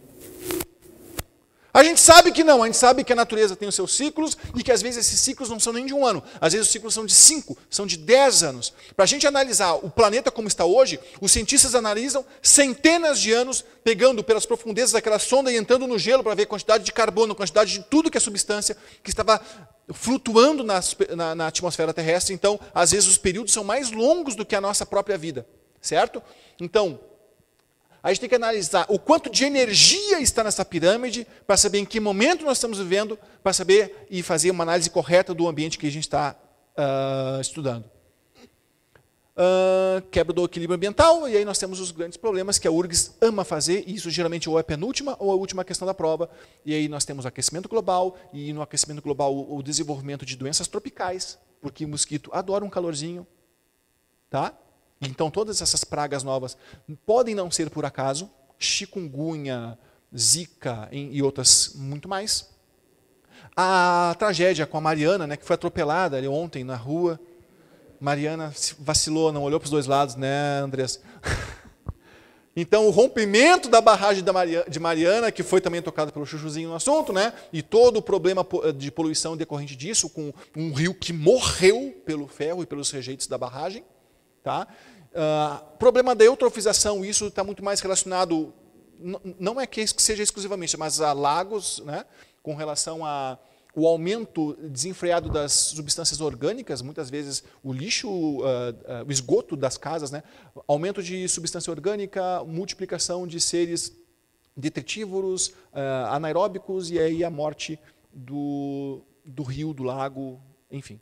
A gente sabe que não, a gente sabe que a natureza tem os seus ciclos e que às vezes esses ciclos não são nem de 1 ano. Às vezes os ciclos são de 5, são de 10 anos. Para a gente analisar o planeta como está hoje, os cientistas analisam centenas de anos, pegando pelas profundezas daquela sonda e entrando no gelo para ver a quantidade de carbono, a quantidade de tudo que é substância que estava flutuando na atmosfera terrestre. Então, às vezes os períodos são mais longos do que a nossa própria vida, certo? Então, a gente tem que analisar o quanto de energia está nessa pirâmide para saber em que momento nós estamos vivendo, para saber e fazer uma análise correta do ambiente que a gente está estudando. Quebra do equilíbrio ambiental, e aí nós temos os grandes problemas que a URGS ama fazer, e isso geralmente ou é a penúltima ou a última questão da prova, e aí nós temos o aquecimento global, e no aquecimento global o desenvolvimento de doenças tropicais, porque o mosquito adora um calorzinho, tá? Então todas essas pragas novas podem não ser por acaso, chikungunya, zika e outras muito mais. A tragédia com a Mariana, né, que foi atropelada ali ontem na rua. Mariana vacilou, não olhou para os dois lados, né, Andressa? Então, o rompimento da barragem de Mariana, que foi também tocado pelo Chuchuzinho no assunto, né? E todo o problema de poluição decorrente disso, com um rio que morreu pelo ferro e pelos rejeitos da barragem. Tá? Problema da eutrofização, isso está muito mais relacionado, não é que seja exclusivamente, mas a lagos, né? Com relação ao aumento desenfreado das substâncias orgânicas, muitas vezes o lixo, o esgoto das casas, né? Aumento de substância orgânica, multiplicação de seres detritívoros, anaeróbicos, e aí a morte do rio, do lago, enfim.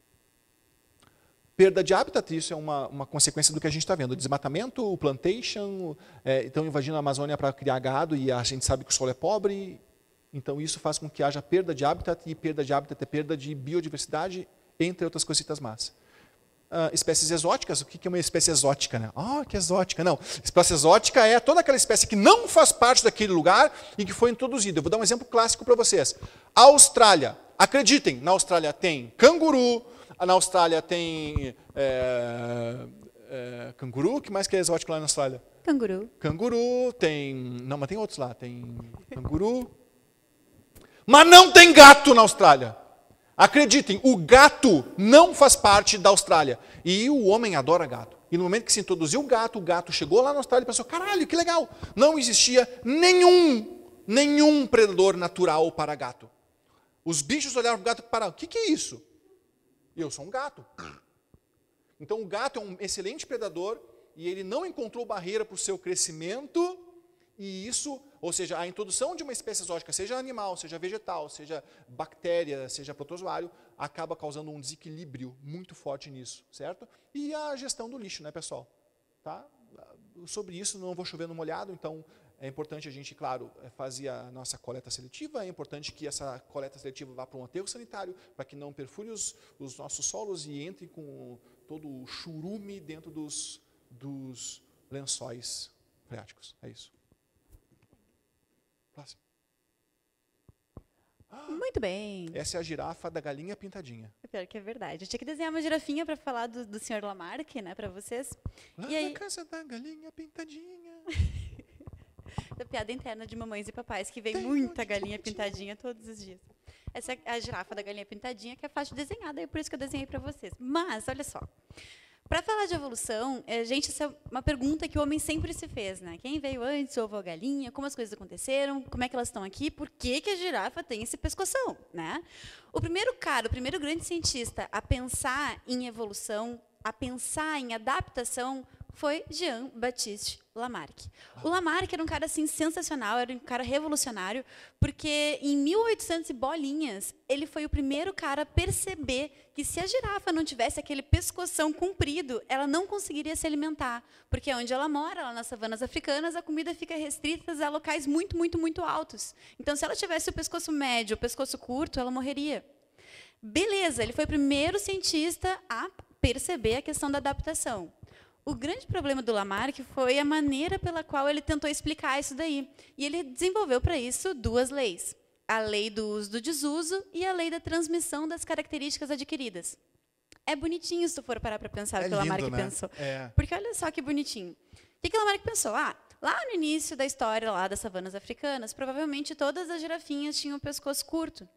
Perda de habitat, isso é uma consequência do que a gente está vendo. O desmatamento, o plantation, estão invadindo a Amazônia para criar gado, e a gente sabe que o solo é pobre. Então, isso faz com que haja perda de habitat, e perda de habitat é perda de biodiversidade, entre outras coisitas más. Espécies exóticas, o que é uma espécie exótica? Né? Que exótica. Não, espécie exótica é toda aquela espécie que não faz parte daquele lugar e que foi introduzida. Eu vou dar um exemplo clássico para vocês. A Austrália, acreditem, na Austrália tem canguru, na Austrália tem canguru, o que mais que é exótico lá na Austrália? Canguru. Canguru, tem... Não, mas tem outros lá. Tem canguru... Mas não tem gato na Austrália. Acreditem, o gato não faz parte da Austrália. E o homem adora gato. E no momento que se introduziu o gato chegou lá na Austrália e pensou, caralho, que legal. Não existia nenhum predador natural para gato. Os bichos olharam para o gato e pararam, o que é isso? Eu sou um gato. Então o gato é um excelente predador e ele não encontrou barreira para o seu crescimento. E isso, ou seja, a introdução de uma espécie exótica, seja animal, seja vegetal, seja bactéria, seja protozoário, acaba causando um desequilíbrio muito forte nisso, certo? E a gestão do lixo, né, pessoal? Tá? Sobre isso não vou chover no molhado, então é importante a gente, claro, fazer a nossa coleta seletiva, é importante que essa coleta seletiva vá para um aterro sanitário, para que não perfure os nossos solos e entre com todo o churume dentro dos lençóis freáticos. É isso. Próximo. Muito bem. Essa é a girafa da galinha pintadinha. Pior que é verdade. Eu tinha que desenhar uma girafinha para falar do Sr. Lamarck, né, para vocês. Lá e aí... na casa da galinha pintadinha. Da piada interna de mamães e papais, que vem muita galinha pintadinha todos os dias. Essa é a girafa da galinha pintadinha, que é fácil de desenhar, daí por isso que eu desenhei para vocês. Mas, olha só. Para falar de evolução, gente, essa é uma pergunta que o homem sempre se fez, né? Quem veio antes, ovo ou a galinha, como as coisas aconteceram, como é que elas estão aqui, por que a girafa tem esse pescoção, né? O primeiro grande cientista a pensar em evolução, a pensar em adaptação, foi Jean-Baptiste Lamarck. O Lamarck era um cara assim sensacional, era um cara revolucionário, porque em 1800 e bolinhas, ele foi o primeiro cara a perceber que se a girafa não tivesse aquele pescoção comprido, ela não conseguiria se alimentar, porque onde ela mora, lá nas savanas africanas, a comida fica restrita a locais muito, muito, muito altos. Então, se ela tivesse o pescoço médio, o pescoço curto, ela morreria. Beleza, ele foi o primeiro cientista a perceber a questão da adaptação. O grande problema do Lamarck foi a maneira pela qual ele tentou explicar isso daí. E ele desenvolveu para isso duas leis. A lei do uso do desuso e a lei da transmissão das características adquiridas. É bonitinho se tu for parar para pensar o que o Lamarck pensou. Porque olha só que bonitinho. O que o Lamarck pensou? Lá no início da história lá das savanas africanas, provavelmente todas as girafinhas tinham o pescoço curto.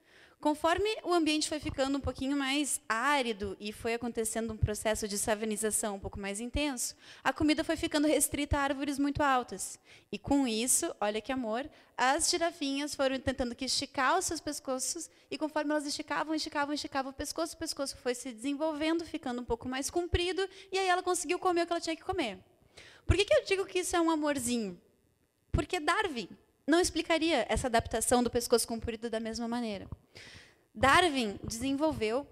Conforme o ambiente foi ficando um pouquinho mais árido e foi acontecendo um processo de savanização um pouco mais intenso, a comida foi ficando restrita a árvores muito altas. E com isso, olha que amor, as girafinhas foram tentando que esticar os seus pescoços e conforme elas esticavam o pescoço foi se desenvolvendo, ficando um pouco mais comprido e aí ela conseguiu comer o que ela tinha que comer. Por que eu digo que isso é um amorzinho? Porque Darwin não explicaria essa adaptação do pescoço comprido da mesma maneira. Darwin desenvolveu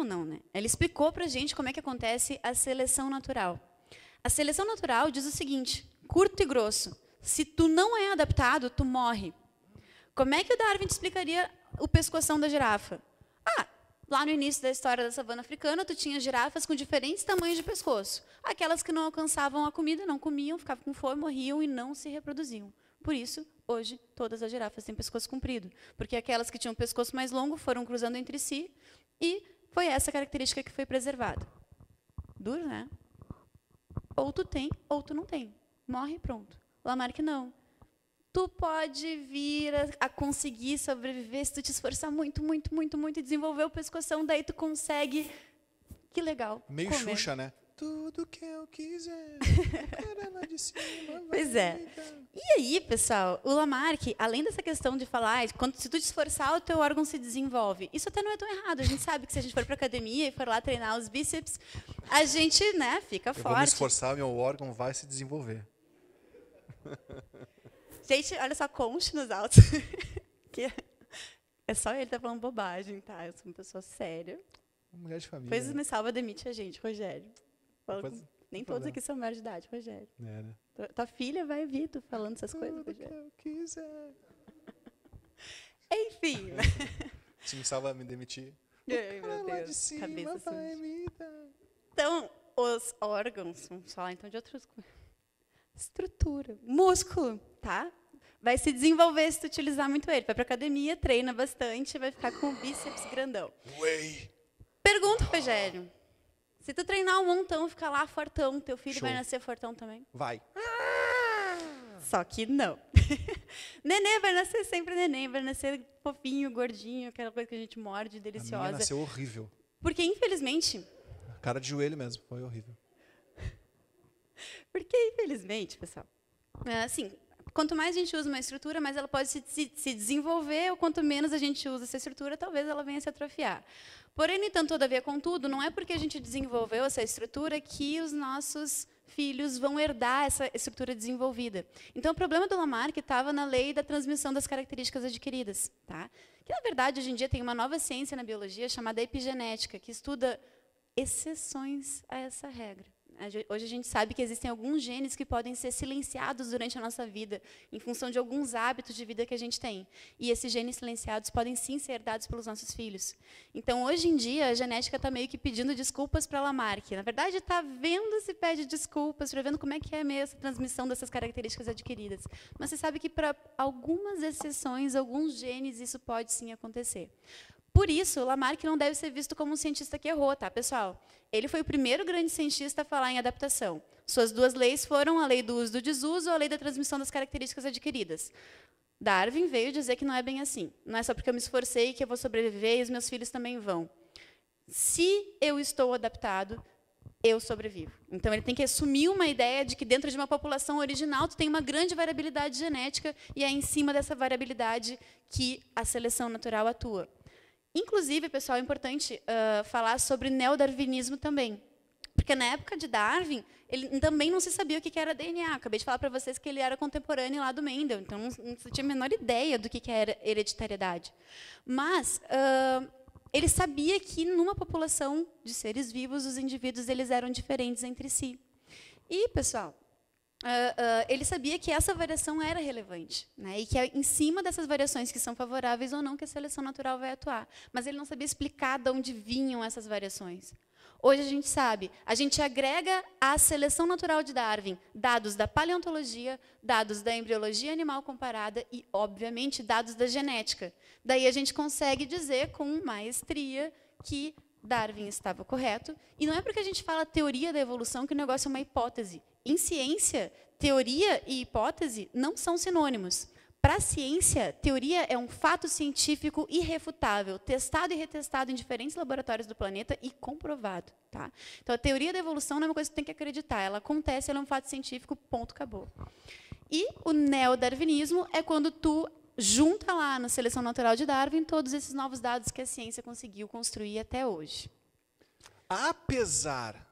não, né? Ele explicou para a gente como é que acontece a seleção natural. A seleção natural diz o seguinte, curto e grosso, se tu não é adaptado, tu morre. Como é que o Darwin te explicaria o pescoção da girafa? Lá no início da história da savana africana, tu tinha girafas com diferentes tamanhos de pescoço. Aquelas que não alcançavam a comida, não comiam, ficavam com fome, morriam e não se reproduziam. Por isso, hoje, todas as girafas têm pescoço comprido. Porque aquelas que tinham pescoço mais longo foram cruzando entre si e foi essa característica que foi preservada. Duro, né? Ou tu tem, ou tu não tem. morre e pronto. Lamarck não. Tu pode vir a conseguir sobreviver se tu te esforçar muito, muito, muito, muito e desenvolver o pescoção, daí tu consegue. Que legal. Meio comer. Xuxa, né? Tudo que eu quiser. De cima, pois é. E aí, pessoal, o Lamarck, além dessa questão de falar, se tu te esforçar, o teu órgão se desenvolve. Isso até não é tão errado. A gente sabe que se a gente for para academia e for lá treinar os bíceps, a gente, né, fica forte. Vou me esforçar, meu órgão vai se desenvolver. Gente, olha só, conche nos autos. que é só ele tá falando bobagem, tá? Eu sou uma pessoa séria. Uma mulher de família. Depois me salva, demite a gente, Rogério. Nem todos problema. aqui são maiores de idade, Rogério. Né? Tua filha vai vir tu falando essas coisas, Rogério. Que eu quiser. Enfim. Se me salva, me demitir. Ai, meu Deus, de cima cabeça vai me dar. Então, os órgãos, vamos falar então de outras coisas. Estrutura, músculo, tá? Vai se desenvolver se tu utilizar muito ele. Vai pra academia, treina bastante, vai ficar com o bíceps grandão. Whey. Pergunta, Rogério. Se tu treinar um montão, ficar lá fortão, teu filho Show. vai nascer fortão também? Vai. Só que não. Nenê vai nascer sempre neném, vai nascer fofinho, gordinho, aquela coisa que a gente morde, deliciosa. A minha nasceu horrível. Porque, infelizmente... Cara de joelho mesmo, foi horrível. Porque, infelizmente, pessoal, assim, quanto mais a gente usa uma estrutura, mais ela pode se desenvolver, ou quanto menos a gente usa essa estrutura, talvez ela venha a se atrofiar. Porém, no entanto, todavia, contudo, não é porque a gente desenvolveu essa estrutura que os nossos filhos vão herdar essa estrutura desenvolvida. Então, o problema do Lamarck estava na lei da transmissão das características adquiridas, tá? Que, na verdade, hoje em dia tem uma nova ciência na biologia chamada epigenética, que estuda exceções a essa regra. Hoje a gente sabe que existem alguns genes que podem ser silenciados durante a nossa vida, em função de alguns hábitos de vida que a gente tem. E esses genes silenciados podem sim ser herdados pelos nossos filhos. Então, hoje em dia, a genética está meio que pedindo desculpas para Lamarck. Na verdade, está vendo se pede desculpas, para vendo como é que é meio essa transmissão dessas características adquiridas. Mas você sabe que, para algumas exceções, alguns genes, isso pode sim acontecer. Por isso, Lamarck não deve ser visto como um cientista que errou, tá, pessoal? Ele foi o primeiro grande cientista a falar em adaptação. Suas duas leis foram a lei do uso e do desuso ou a lei da transmissão das características adquiridas. Darwin veio dizer que não é bem assim. Não é só porque eu me esforcei que eu vou sobreviver e os meus filhos também vão. Se eu estou adaptado, eu sobrevivo. Então, ele tem que assumir uma ideia de que dentro de uma população original tu tem uma grande variabilidade genética e é em cima dessa variabilidade que a seleção natural atua. Inclusive, pessoal, é importante falar sobre neodarwinismo também. Porque na época de Darwin, ele também não se sabia o que era DNA. Acabei de falar para vocês que ele era contemporâneo lá do Mendel, então não se tinha a menor ideia do que era hereditariedade. Mas ele sabia que, numa população de seres vivos, os indivíduos eles eram diferentes entre si. E, pessoal, ele sabia que essa variação era relevante, né? E que é em cima dessas variações que são favoráveis ou não que a seleção natural vai atuar. Mas ele não sabia explicar de onde vinham essas variações. Hoje a gente sabe, a gente agrega à seleção natural de Darwin dados da paleontologia, dados da embriologia animal comparada e, obviamente, dados da genética. Daí a gente consegue dizer com maestria que Darwin estava correto. E não é porque a gente fala teoria da evolução que o negócio é uma hipótese. Em ciência, teoria e hipótese não são sinônimos. Para a ciência, teoria é um fato científico irrefutável, testado e retestado em diferentes laboratórios do planeta e comprovado. Tá? Então, a teoria da evolução não é uma coisa que tu tem que acreditar. Ela acontece, ela é um fato científico, ponto, acabou. E o neodarwinismo é quando tu junta lá na seleção natural de Darwin todos esses novos dados que a ciência conseguiu construir até hoje. Apesar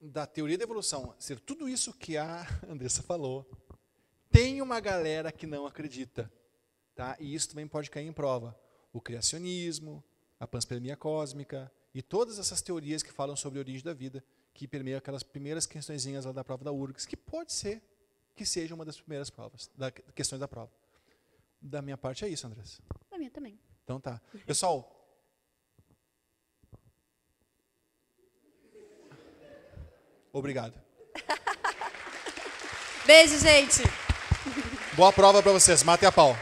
da teoria da evolução ser tudo isso que a Andressa falou, tem uma galera que não acredita, tá? E isso também pode cair em prova. O criacionismo, a panspermia cósmica e todas essas teorias que falam sobre a origem da vida, que permeiam aquelas primeiras questõezinhas lá da prova da URGS, que pode ser que seja uma das primeiras provas, questões da prova. Da minha parte é isso, Andressa. Da minha também. Então tá. Pessoal, obrigado. Beijo, gente. Boa prova para vocês. Matem a pau.